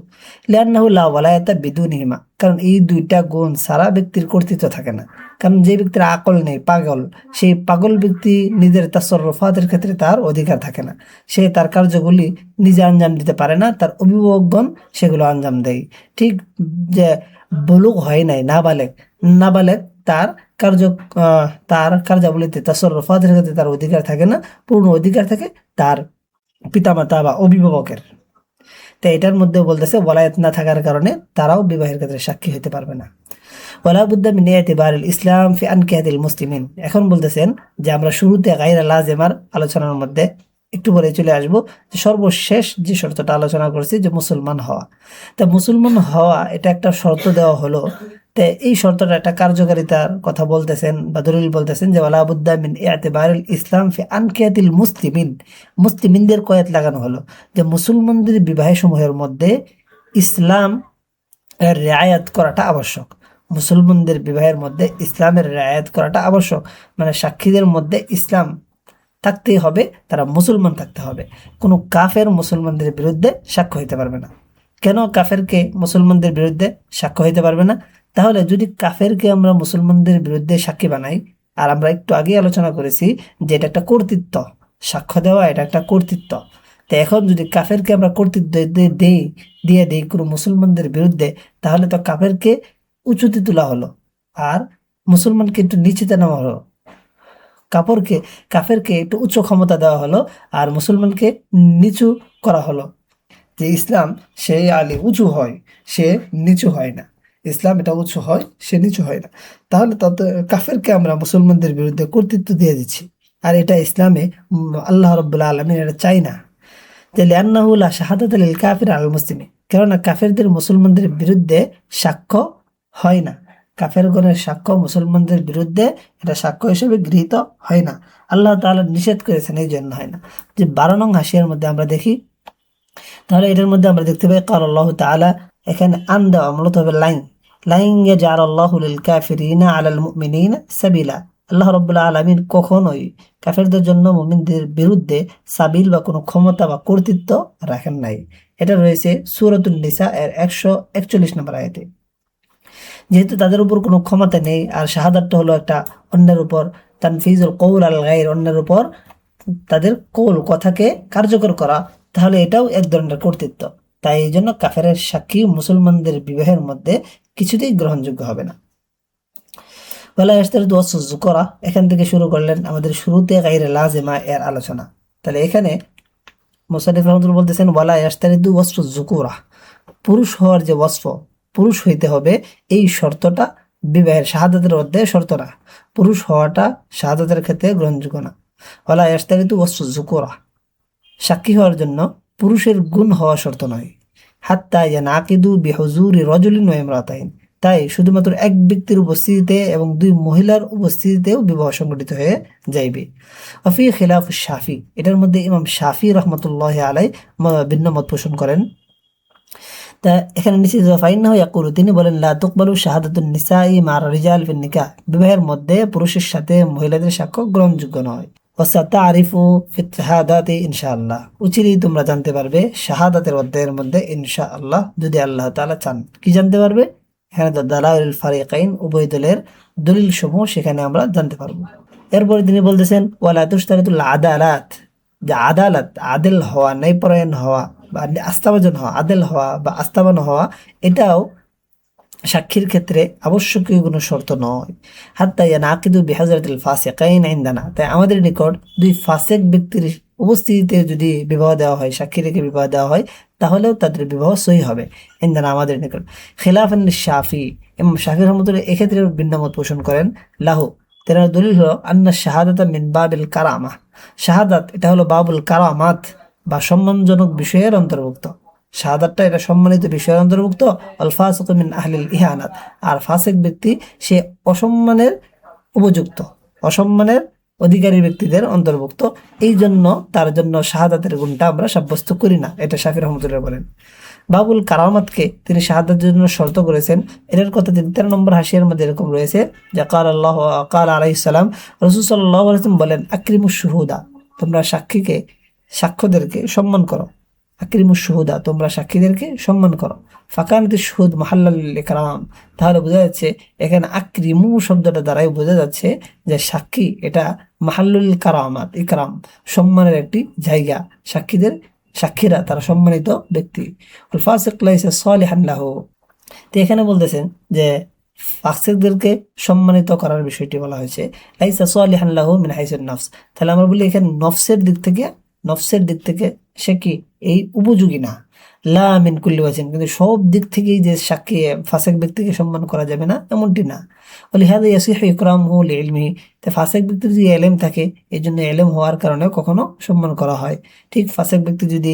লিআন্নাহু লা ওয়ালায়াতা বিদুনিহিমা, কারণ এই দুইটা গুণ সারা ব্যক্তির কর্তৃত্ব থাকে না। কারণ যে ব্যক্তির আকল নেই, পাগল, সেই পাগল ব্যক্তি নিজের তাসররুফাতের ক্ষেত্রে তার অধিকার থাকে না। সে তার কার্যগুলি নিজে আঞ্জাম দিতে পারে না, তার অভিভাবকগণ সেগুলো আঞ্জাম দেয়। ঠিক যে বুলুগ হয় নাই, নাবালেগ, নাবালেগ তার কার্য তার কার্যাবলীতে তাসররুফাতের ক্ষেত্রে তার অধিকার থাকে না, পূর্ণ অধিকার থাকে তার পিতামাতা বা অভিভাবকের। তো এটার মধ্যে বলতেছে ওয়ালায়াত না থাকার কারণে তারাও বিবাহের ক্ষেত্রে সাক্ষী হতে পারবে না। ওয়ালা বুদ্দা মিন ইতিবারিল ইসলাম ফি আনকিহাতিল মুসলিমিন। এখন বলতেছেন যে আমরা শুরুতে গায়রা লাযিমার আলোচনার মধ্যে একটু পরে চলে আসবো যে সর্বশেষ যে শর্তটা আলোচনা করছি যে মুসলমান হওয়া। তা মুসলমান হওয়া এটা একটা শর্ত দেওয়া হলো। তো এই শর্তটা একটা কার্যকারিতার কথা বলতেছেন বা দলিল বলতেছেন যে ওয়ালা বুদ্দা মিন ইতিবারিল ইসলাম ফি আনকিহাতিল মুসলিমিন, মুসলিমিনদের কয়াত লাগানো হলো যে মুসলমানদের বিবাহসমূহের মধ্যে ইসলাম এর রিআয়াত করাটা আবশ্যক। মুসলমানদের বিবাহের মধ্যে ইসলামের রিআয়াত করাটা আবশ্যক, মানে সাক্ষীদের মধ্যে ইসলাম থাকতেই হবে, তারা মুসলমান থাকতে হবে। কোনো কাফের মুসলমানদের বিরুদ্ধে সাক্ষ্য হইতে পারবে না। কেন কাফেরকে মুসলমানদের বিরুদ্ধে সাক্ষ্য হইতে পারবে না? তাহলে যদি কাফেরকে আমরা মুসলমানদের বিরুদ্ধে সাক্ষী বানাই, আর আমরা একটু আগে আলোচনা করেছি যে এটা একটা কর্তৃত্ব, সাক্ষ্য দেওয়া এটা একটা কর্তৃত্ব। তো এখন যদি কাফেরকে আমরা কর্তৃত্ব দিয়ে দেই কোনো মুসলমানদের বিরুদ্ধে, তাহলে তো কাফেরকে উঁচুতে তোলা হলো আর মুসলমানকে একটু নিচেতে নেওয়া হলো। কাফেরকে একটু উচ্চ ক্ষমতা দেওয়া হলো আর মুসলমানকে নিচু করা হলো। যে ইসলাম সে আলী উঁচু হয়, সে নিচু হয় না। ইসলাম এটা উঁচু হয়, সে নিচু হয় না। তাহলে তত কাফেরকে আমরা মুসলমানদের বিরুদ্ধে কর্তৃত্ব দিয়ে দিচ্ছি, আর এটা ইসলামে আল্লাহ রাব্বুল আলামিন এটা চাই না। যে লিআন্নাহু লা শাহাদাতা লিল কাফির আল মুসলিমি, কেননা কাফেরদের মুসলমানদের বিরুদ্ধে সাক্ষ্য হয় না। কাফেরগণের সাক্ষ্য মুসলমানদের বিরুদ্ধে এটা সাক্ষ্য হিসেবে গৃহীত হয় না। আল্লাহ তাআলা নিষেধ করেছেন, এই জন্য হয় না। যে 12 নং হাসিয়ার মধ্যে আমরা দেখি, তাহলে এটার মধ্যে আমরা দেখতে পাই কাল আল্লাহ তাআলা, এখানে আন দেওয়া মূলত হবে লাইন, লাইন ইয়াজআল আল্লাহু লিল কাফিরিনা আলাল মুমিনিনা সাবিলা। আল্লাহ রাব্বুল আলামিন কখনোই কাফেরদের জন্য মুমিনদের বিরুদ্ধে সাবিল বা কোনো ক্ষমতা বা কর্তৃত্ব রাখেন নাই। এটা রয়েছে সূরাতুন নিসা এর 141 নম্বর আয়াতে। যেহেতু তাদের উপর কোনো ক্ষমতা নেই, আর শাহাদাতটা হলো একটা অন্যের উপর তানফিজুল কওল আল গায়র, অন্যের উপর তাদের কৌল কথাকে কার্যকর করা, তাহলে এটাও এক ধরনের কর্তৃত্ব। তাই এই জন্য কাফেরের সাক্ষী মুসলমানদের বিবাহের মধ্যে কিছুতেই গ্রহণযোগ্য হবে না। ওয়ালা ইয়াশতারিতু ওয়াসফুজ-যুকরা, এখান থেকে শুরু করলেন আমাদের শুরুতে গায়রে লাযিমা এর আলোচনা। তাহলে এখানে মুসান্নিফ রাহমাতুল্লাহ বলতেছেন ওয়ালা ইয়াশতারিতু ওয়াসফুজ-যুকরা, পুরুষ হওয়ার যে ওয়াসফ, পুরুষ হইতে হবে, এই শর্তটা বিবাহের শাহাদাতের মধ্যে শর্ত না। পুরুষ হওয়াটা শাহাদাতের ক্ষেত্রে গ্রহণযোগ্য না। ওয়ালা ইয়াশতারিতু ওয়াসফুজ-যুকরা, সাক্ষী হওয়ার জন্য পুরুষের গুণ হওয়া শর্ত নয়। হাত্তা ইয়ানাকিদু বিহুজুরি রাজুলিন ওয়া ইমরাতাইন, তাই শুধুমাত্র এক ব্যক্তির উপস্থিতিতে এবং দুই মহিলার উপস্থিতিতেও বিবাহ সংগঠিত হয়ে যাইবে। ওয়াফি খিলাফ শাফি, এটার মধ্যে ইমাম শাফি রহমতুল্লাহ আলাই ভিন্ন মত পোষণ করেন। তা এখানে নিচে ফাইন্নাহু ইয়াকুলু, তিনি বলেন লা তুকবালু শাহাদাতুন নিসাই মা রিজাল ফিন নিকাহ, বিবাহের মধ্যে পুরুষের সাথে মহিলাদের সাক্ষ্য গ্রহণযোগ্য নয়। ওয়াসাতারিফু ফিত শাহাদাতি ইনশাআল্লাহ, উচিতই তোমরা জানতে পারবে শাহাদাতের অধ্যায়ের মধ্যে ইনশাআল্লাহ, যদি আল্লাহ তাআলা চান। কি জানতে পারবে? এখানে দালাইল ফারিকাইন, উভয় দলের দলিল সমূহ সেখানে আমরা জানতে পারবো। এরপরে তিনি বলতেছেন ওয়ালা তুশতারিতুল আদালাত, যে আদালত, আদেল হওয়া, ন্যায়পরায়ণ হওয়া বা আস্থাভাজন হওয়া, আদেল হওয়া বা আস্থাবান হওয়া, এটাও সাক্ষীর ক্ষেত্রে আবশ্যকীয় কোনো শর্ত নয়। হাত্তা ইয়ানাকিদু বিহাজরাতিল ফাসিকাইন ইনদানা, তাই আমাদের নিকট দুই ফাসিক ব্যক্তির উপস্থিতিতে যদি বিবাহ দেওয়া হয়, সাক্ষী রেখে বিবাহ দেওয়া হয়, তাহলেও তাদের বিবাহ সহি হবে ইনদানা আমাদের নিকট। খিলাফান লিশ-শাফি, ইমাম শাফি রহমাতুল্লাহ এক্ষেত্রে ভিন্নমত পোষণ করেন। লাহু, তেনার দলিল হলো আন্না শাহাদাতা মিন বাবিল কারামা, শাহাদাত এটা হলো বাবুল কারামাত বা সম্মানজনক বিষয়ের অন্তর্ভুক্ত। শাহাদাতটা এটা সম্মানিত বিষয়ের অন্তর্ভুক্ত। আল ফাসিকু মিন আহলিল ইহানাত, আর ফাসিক ব্যক্তি সে অসম্মানের উপযুক্ত, অসম্মানের অধিকারী ব্যক্তিদের অন্তর্ভুক্ত। এই জন্য তার জন্য শাহাদাতের গুণটা আমরা সাব্যস্ত করি না, এটা শাফি রহমতুল্লাহ বলেন। বাবুল কারামাতকে তিনি শাহাদাতের জন্য শর্ত করেছেন। এটার কথা 13 নম্বর হাসিয়ার মধ্যে এরকম রয়েছে যে কাল আলাইহিস সালাম, রাসূল সাল্লাল্লাহু আলাইহি ওয়াসাল্লাম বলেন, আকরিমুশ শুহুদা, তোমরা সাক্ষ্যদেরকে সম্মান করো। আকরিমুশ শুহুদা, তোমরা সাক্ষীদেরকে সম্মান করো। ফাকানাতিশ শুহুদ মাহাল্লাল ইকরাম, তাহলে বোঝা যাচ্ছে এখানে আকরিমু শব্দটা দ্বারাই বোঝা যাচ্ছে যে সাক্ষী এটা মাহাল্লুল কারামাত, ইকরাম, সম্মানের একটি জায়গা। সাক্ষীরা তারা সম্মানিত ব্যক্তি। আল ফাসিক লাইসা সালিহান লাহু, তো এখানে বলতেছেন যে ফাসিকদেরকে সম্মানিত করার বিষয়টি বলা হয়েছে। লাইসা সালিহান লাহু মিন হাইসুন নফস, তাহলে আমরা বলি এখানে নফসের দিক থেকে সে কি এই উপযোগী না। লা মিন কুল্লি ওয়াজিন, কিন্তু সব দিক থেকেই যে সাক্ষী ফাসিক ব্যক্তিকে সম্মান করা যাবে না এমনটি না। ওয়ালিহাযা ইয়াসিহু ইকরামুহু লিইলমিহি, তো ফাসিক ব্যক্তির যদি ইলম থাকে, এই জন্য ইলম হওয়ার কারণে কখনো সম্মান করা হয়। ঠিক ফাসিক ব্যক্তি যদি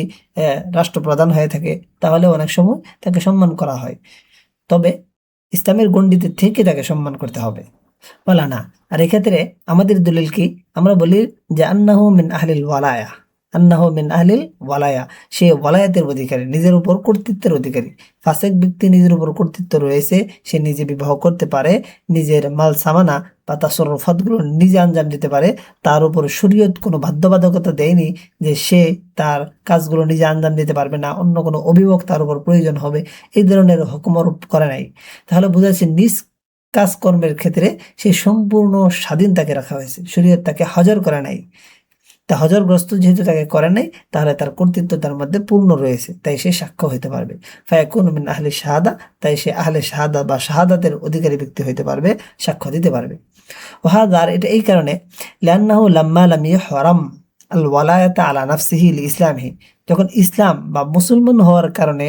রাষ্ট্রপ্রধান হয়ে থাকে, তাহলে অনেক সময় তাকে সম্মান করা হয়, তবে ইসলামের গণ্ডিতে থেকে তাকে সম্মান করতে হবে, বলা না। আর এক্ষেত্রে আমাদের দলিল কি, আমরা বলি যে আন্নাহু মিন আহলিল ওয়ালায়া, সে ওয়ালায়াতের অধিকারী, নিজের উপর কর্তৃত্বের অধিকারী। ফাসিক ব্যক্তি নিজের উপর কর্তৃত্ব রয়েছে, সে নিজে বিবাহ করতে পারে, নিজের মাল সামানা বা তাসররুফাতগুলো নিজে আঞ্জাম দিতে পারে, তার উপর শরীয়ত কোনো বাধ্যবাধকতা দেয়নি যে সে তার কাজগুলো নিজে আঞ্জাম দিতে পারবে না, অন্য কোনো অভিভাবক তার উপর প্রয়োজন হবে, এই ধরনের হুকুম আরোপ করে নাই। তাহলে বোঝা যাচ্ছে নিজ কাজকর্মের ক্ষেত্রে সে সম্পূর্ণ স্বাধীন তাকে রাখা হয়েছে, শরীয়ত তাকে হাজার করে নাই। তা হজরগ্রস্ত যেহেতু তাকে করে নাই, তাহলে তার কর্তৃত্ব তার মধ্যে পূর্ণ রয়েছে, তাই সে সাক্ষ্য হইতে পারবে। ফায়াকুনু মিন আহলি শাহাদা, তাই সে আহলে শাহাদা বা শাহাদাতের অধিকারী ব্যক্তি হইতে পারবে, সাক্ষ্য দিতে পারবে। ওয়াহাদার, এটা এই কারণে, লিআন্নাহু লাম্মা লাম ইহরাম আল ওয়ালায়াতা আলা নাফসিহি লিইসলামিহি, যখন ইসলাম বা মুসলমান হওয়ার কারণে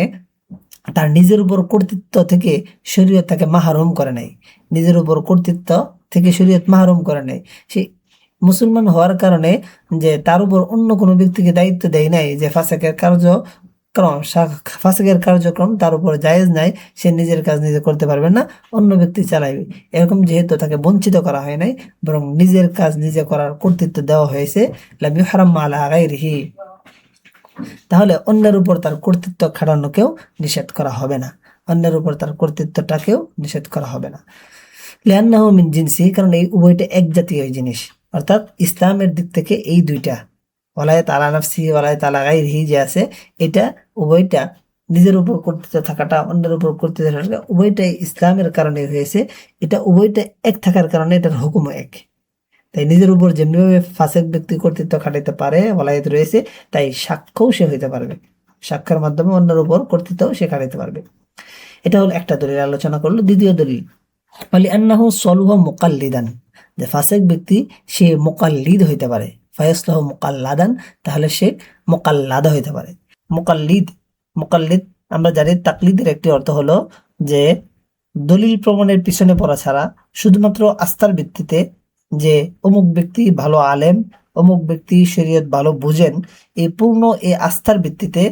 তার নিজের উপর কর্তৃত্ব থেকে শরীয়ত তাকে মাহরুম করে নাই, নিজের উপর কর্তৃত্ব থেকে শরীয়ত মাহরুম করে নাই। সে মুসলমান হওয়ার কারণে যে তার উপর অন্য কোনো ব্যক্তিকে দায়িত্ব দেয় নাই, যে ফাসিকের কার্যক্রম তার উপর জায়েজ নাই, সে নিজের কাজ নিজে করতে পারবে না, অন্য ব্যক্তি চালাইবে, এরকম যেহেতু তাকে বঞ্চিত করা হয় নাই, বরং নিজের কাজ নিজে করার কর্তৃত্ব দেওয়া হয়েছে। লাম ইহরাম আলা গায়রিহি, তাহলে অন্যের উপর তার কর্তৃত্ব খাটানোকেও নিষেধ করা হবে না, অন্যের উপর তার কর্তৃত্বটাকেও নিষেধ করা হবে না। লিআন্নাহু মিন জিনসি, কারণ এই উভয়টা এক জাতীয় জিনিস, অর্থাৎ ইসলামের দিক থেকে এই দুইটা ওয়ালায়াত আলা নাফসিহি ওয়ালায়াত আলা গায়রিহি যে আছে, এটা উভয়টা নিজের উপর কর্তৃত্ব থাকাটা, অন্যের উপর কর্তৃত্ব থাকাটা, উভয়টাই ইসলামের কারণে হয়েছে। এটা উভয়টা এক থাকার কারণে এটার হুকুমও এক। তাই নিজের উপর যেমনিভাবে ফাসিক ব্যক্তি কর্তৃত্ব খাটাইতে পারে, ওয়ালায়াত রয়েছে, তাই সাক্ষ্যও সে হইতে পারবে, সাক্ষ্যের মাধ্যমে অন্যের উপর কর্তৃত্ব সে খাটাইতে পারবে। এটা হলো একটা দলিল আলোচনা করলো। দ্বিতীয় দলিল, আন্নাহু সলুহা মুকাল্লিদান, যে ফাসিক ব্যক্তি সে মুকাল্লিদ হইতে পারে। ফায়াসলাহু মুকাল্লাদান, তাহলে সে মুকাল্লাদা হইতে পারে। মুকাল্লিদ আমরা জানি তাকলিদের একটি অর্থ হলো যে দলিল প্রমাণের পিছনে পড়া ছাড়া শুধুমাত্র আস্থার ভিত্তিতে, যে অমুক ব্যক্তি ভালো আলেম, অমুক ব্যক্তি শরীয়ত ভালো বুঝেন, এই পূর্ণ এই আস্থার ভিত্তিতে,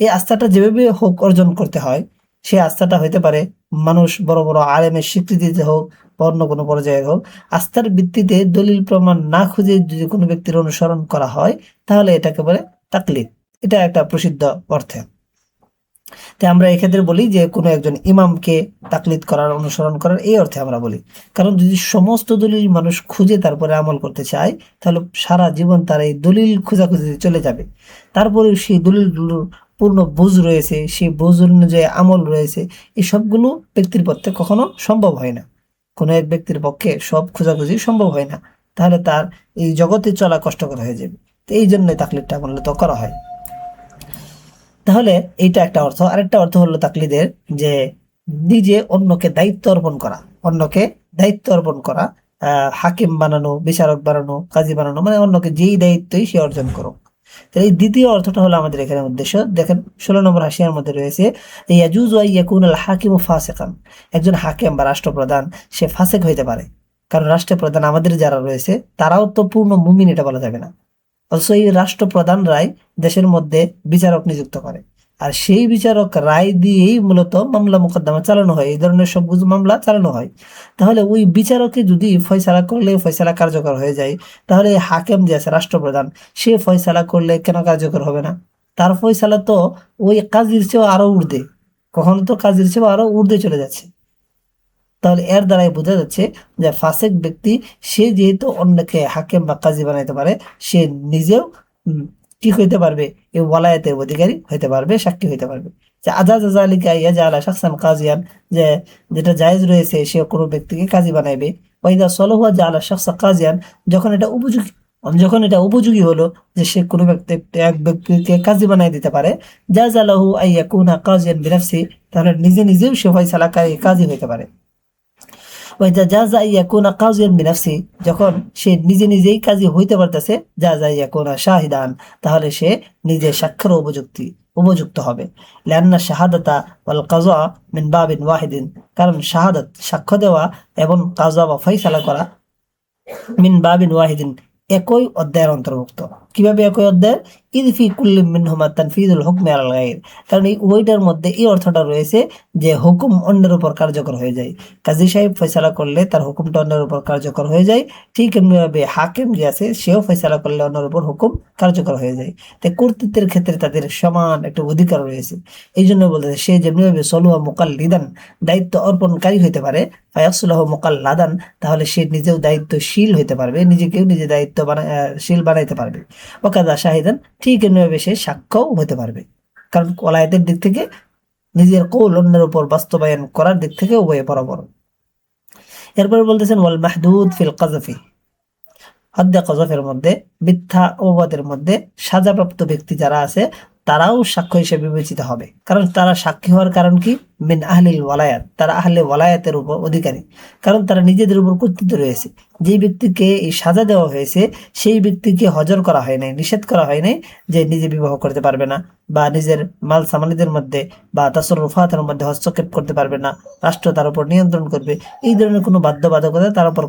এই আস্থাটা যেভাবে হোক অর্জন করতে হয়, সে আস্থাটা হইতে পারে মানুষ বড় বড় আলেমের স্বীকৃতিতে হোক বা অন্য কোনো পর্যায়ে হোক, আস্থার ভিত্তিতে দলিল প্রমাণ না খুঁজে যদি কোনো ব্যক্তির অনুসরণ করা হয়, তাহলে এটাকে বলে তাকলিদ। এটা একটা প্রসিদ্ধ অর্থে। তাই আমরা এক্ষেত্রে বলি যে কোনো একজন ইমামকে তাকলিদ করার, অনুসরণ করার, এই অর্থে আমরা বলি। কারণ যদি সমস্ত দলিল মানুষ খুঁজে তারপরে আমল করতে চায়, তাহলে সারা জীবন তার এই দলিল খোঁজাখুঁজি চলে যাবে। তারপরে সেই দলিলগুলোর পূর্ণ বুঝ রয়েছে, সেই বুঝ অনুযায়ী আমল রয়েছে, এই সবগুলো ব্যক্তির পক্ষে কখনো সম্ভব হয় না। কোনো এক ব্যক্তির পক্ষে সব খোঁজাখুঁজি সম্ভব হয় না, তাহলে তার এই জগতে চলা কষ্টকর হয়ে যাবে। তো এই জন্যই তাকলিদটা মূলত করা হয়। তাহলে এইটা একটা অর্থ। আরেকটা অর্থ হলো তাকলিদের যে নিজে অন্যকে দায়িত্ব অর্পণ করা, অন্যকে দায়িত্ব অর্পণ করা, হাকিম বানানো, বিচারক বানানো, কাজী বানানো, মানে অন্যকে যেই দায়িত্বই সে অর্জন করুক। তাহলে এই দ্বিতীয় অর্থটা হলো আমাদের এখানে উদ্দেশ্য। দেখেন 16 নম্বর হাসিয়ার মধ্যে রয়েছে, ইয়াজুজু আন ইয়াকুনাল হাকিমু ফাসিকান, একজন হাকিম বা রাষ্ট্রপ্রধান সে ফাসিক হইতে পারে। কারণ রাষ্ট্রপ্রধান আমাদের যারা রয়েছে তারাও তো পূর্ণ মুমিন, এটা বলা যাবে না। অথচ এই রাষ্ট্রপ্রধানরাই দেশের মধ্যে বিচারক নিযুক্ত করে, আর সেই বিচারক রায় দিয়েই মূলত মামলা মোকদ্দমা চালানো হয়, এই ধরনের সব মামলা চালানো হয়। তাহলে ওই বিচারকে যদি ফয়সালা করলে ফয়সালা কার্যকর হয়ে যায়, তাহলে হাকেম যে আছে রাষ্ট্রপ্রধান, সে ফয়সালা করলে কেন কার্যকর হবে না? তার ফয়সালা তো ওই কাজীর চেয়েও আরো ঊর্ধ্বে, কখনো তো কাজীর চেয়েও আরো ঊর্ধ্বে চলে যাচ্ছে। তাহলে এর দ্বারাই বোঝা যাচ্ছে যে ফাসেক ব্যক্তি সে যেহেতু অন্যকে হাকিম বা কাজী বানাইতে পারে, সে নিজেও কি হইতে পারবে, এই ওয়ালায়াতের অধিকারী হইতে পারবে, সাক্ষী হইতে পারবে। যে আজাজ আজালিকা ইয়াজালা শাখসান কাজিয়ান, যে যেটা জায়েজ রয়েছে সে কোনো ব্যক্তিকে কাজী বানাইবে। ওয়াইদা সলহুয়া জালা শাখসা কাজিয়ান, যখন এটা উপযোগী, যখন এটা উপযোগী হলো যে সে কোনো ব্যক্তি এক ব্যক্তিকে কাজী বানাই দিতে পারে, জাযালাহু আইয়াকুনা কাজিয়ান বিনাফসি, তাহলে নিজে নিজেও সে ফয়সালাকারী কাজী হইতে পারে। ওয়াইদা জাযা ইয়াকুনা কাযিয়ান বিনাফসি, যখন সে নিজে নিজেই কাজী হইতে পারতেছে, জাযা ইয়াকুনা শাহিদান, তাহলে সে নিজে সাক্ষ্যের উপযুক্ত হবে। লিআন্না শাহাদাতা ওয়াল কাযা মিন বাবিন ওয়াহিদিন, কারণ শাহাদাত সাক্ষ্য দেওয়া এবং কাযা বা ফয়সালা করা মিন বাবিন ওয়াহিদিন একই অধ্যায়ের অন্তর্ভুক্ত। কিভাবে একই অধ্যায়? ইদ ফি কুল্লি মিনহুমা তানফিযুল হুকমি আলাল গায়র, কারণ এই উভয়টার মধ্যে এই অর্থটা রয়েছে যে হুকুম অন্যের উপর কার্যকর হয়ে যায়। কাজী সাহেব ফয়সালা করলে তার হুকুমটা অন্যের উপর কার্যকর হয়ে যায়, ঠিক এমনিভাবে হাকিম যে আছে সেও ফয়সালা করলে অন্যের উপর হুকুম কার্যকর হয়ে যায়। তাই কর্তৃত্বের ক্ষেত্রে তাদের সমান একটা অধিকার রয়েছে। এই জন্য বলতে সে যেমনিভাবে সলুয়া মুকাল্লিদান, দায়িত্ব অর্পণকারী হইতে পারে, ফায়াসলুহু মুকাল্লাদান, তাহলে সে নিজেও দায়িত্বশীল হইতে পারবে, নিজেকেও নিজে দায়িত্বশীল বানাইতে পারবে। ওকাদা শাহিদান, ঠিক এমনিভাবে সে সাক্ষ্যও হতে পারবে, কারণ ওলায়াতের দিক থেকে নিজের কৌল অন্যের উপর বাস্তবায়ন করার দিক থেকে উভয়ে বরাবর। এরপরে বলতেছেন ওয়াল মাহদুদ ফিল কাযফি, হদ্দে কযফের মধ্যে, মিথ্যা অপবাদের মধ্যে সাজাপ্রাপ্ত ব্যক্তি যারা আছে তারাও সাক্ষ্য হিসেবে বিবেচিত হবে, কারণ তারা সাক্ষী হওয়ার কারণ কি? মিন আহলিল ওয়ালায়াত, তারা আহলে ওয়ালায়াতের উপর অধিকারী, কারণ তারা নিজেদের উপর কর্তৃত্ব রয়েছে। যে ব্যক্তিকে এই সাজা দেওয়া হয়েছে সেই ব্যক্তিকে হজর করা হয় নাই, নিষেধ করা হয় নাই যে নিজে বিবাহ করতে পারবে না, বা নিজের মাল সামানিদের মধ্যে বা তাসররুফাতের মধ্যে হস্তক্ষেপ করতে পারবে না, রাষ্ট্র তার উপর নিয়ন্ত্রণ করবে, এই ধরনের কোনো বাধ্যবাধকতা তার উপর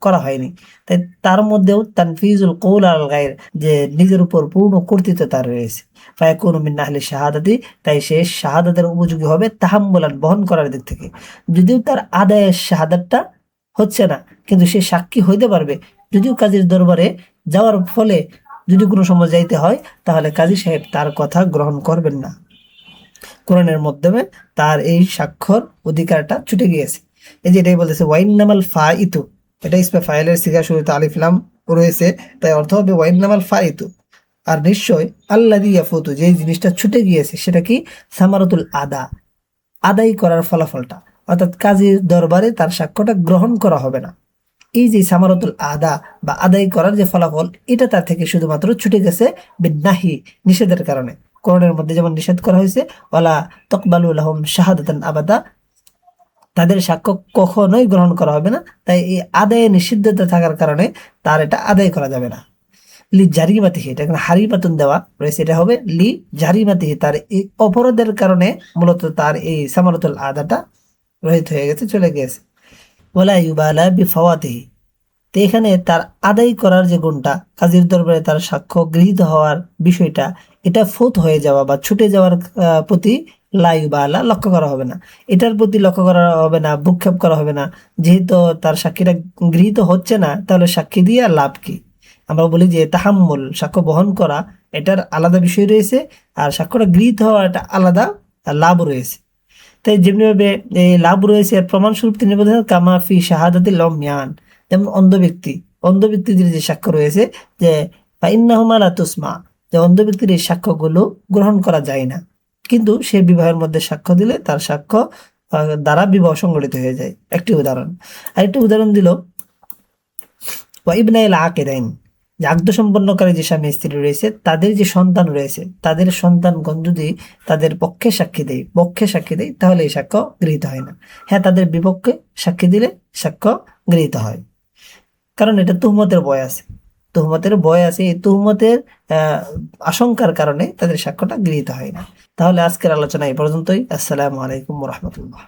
করা হয়নি। তাই তার মধ্যেও তানফিজুল কৌল আল গায়র, যে নিজের উপর পূর্ণ কর্তৃত্ব তার রয়েছে। ফায়াকুনু মিন আহলি শাহাদাতি, তাই সে শাহাদাতের উপযোগী হবে তাহাম্মুলান, বহন করার দিক থেকে। যদিও তার আদায়ের শাহাদাতটা হচ্ছে না, কিন্তু সে সাক্ষী হইতে পারবে। যদিও কাজীর দরবারে যাওয়ার ফলে যদি কোনো সময় যাইতে হয়, তাহলে কাজী সাহেব তার কথা গ্রহণ করবেন না। কোরআনের মাধ্যমে তার এই স্বাক্ষর অধিকারটা ছুটে গিয়েছে। এই যে এটাই বলতেছে ওয়াইন্নামাল ফাইতু, এটা ইসমে ফাইলের সিগা শুরুতে আলিফ লাম রয়েছে, তাই অর্থ হবে ওয়াইন্নামাল ফাইতু, আর নিশ্চয় আল্লাযী ইয়াফুতু, যে জিনিসটা ছুটে গিয়েছে সেটা কি? সামারাতুল আদা, আদায় করার ফলাফলটা, অর্থাৎ কাজীর দরবারে তার সাক্ষ্যটা গ্রহণ করা হবে না। এই যে সামারাতুল আদা বা আদায় করার যে ফলাফল, এটা তার থেকে শুধুমাত্র ছুটে গেছে বিনাহি, নিষেধের কারণে। কোরআনের মধ্যে যেমন নিষেধ করা হয়েছে ওয়ালা তাকবালু লাহুম শাহাদাতান আবাদা, তাদের সাক্ষ্য কখনোই গ্রহণ করা হবে না। তাই এই আদায়ে নিষিদ্ধতা থাকার কারণে তার এটা আদায় করা যাবে না। লি জারিমাতিহি, এটা এখানে হারিমাতুন দেওয়া রয়েছে, এটা হবে লি জারিমাতিহি, তার এই অপরাধের কারণে মূলত তার এই সামারাতুল আদাটা রহিত হয়ে গেছে, চলে গিয়েছে। ওয়ালা ইউবালা বিফাওয়াতিহি, তো এখানে তার আদায় করার যে গুণটা, কাজীর দরবারে তার সাক্ষ্য গৃহীত হওয়ার বিষয়টা, এটা ফুত হয়ে যাওয়া বা ছুটে যাওয়ার প্রতি লা ইউবালা, লক্ষ্য করা হবে না। এটার প্রতি লক্ষ্য করা হবে না, ভ্রুক্ষেপ করা হবে না। যেহেতু তার সাক্ষীটা গৃহীত হচ্ছে না, তাহলে সাক্ষী দিয়ে আর লাভ কি? আমরা বলি যে তাহাম্মুল, সাক্ষ্য বহন করা, এটার আলাদা বিষয় রয়েছে, আর সাক্ষ্যটা গৃহীত হওয়া এটা আলাদা লাভ রয়েছে। তাই যেমনিভাবে এই লাভ রয়েছে, এর প্রমাণস্বরূপ তিনি বলছেন কামা ফি শাহাদাতিল উমিয়ান, যেমন অন্ধ ব্যক্তিদের যে সাক্ষ্য রয়েছে যে ফাইন্নাহুমা লা তুসমা, যে অন্ধ ব্যক্তির এই সাক্ষ্যগুলো গ্রহণ করা যায় না, কিন্তু সে বিবাহের মধ্যে সাক্ষ্য দিলে তার সাক্ষ্য দ্বারা বিবাহ সংগঠিত হয়ে যায়। একটি উদাহরণ, আরেকটি উদাহরণ দিল ওয়া ইবনাইল আকিদাইন, যে আত্মসম্পন্নকারী যে স্বামী স্ত্রী রয়েছে তাদের যে সন্তান রয়েছে, তাদের সন্তানগণ যদি তাদের পক্ষে সাক্ষী দেয় তাহলে এই সাক্ষ্য গৃহীত হয় না। হ্যাঁ, তাদের বিপক্ষে সাক্ষী দিলে সাক্ষ্য গৃহীত হয়, কারণ এটা তুহমতের ভয় আছে, এই তুহমতের আশঙ্কার কারণে তাদের সাক্ষ্যটা গৃহীত হয় না। তাহলে আজকের আলোচনা এই পর্যন্তই। আসসালামু আলাইকুম ওয়া রাহমাতুল্লাহ।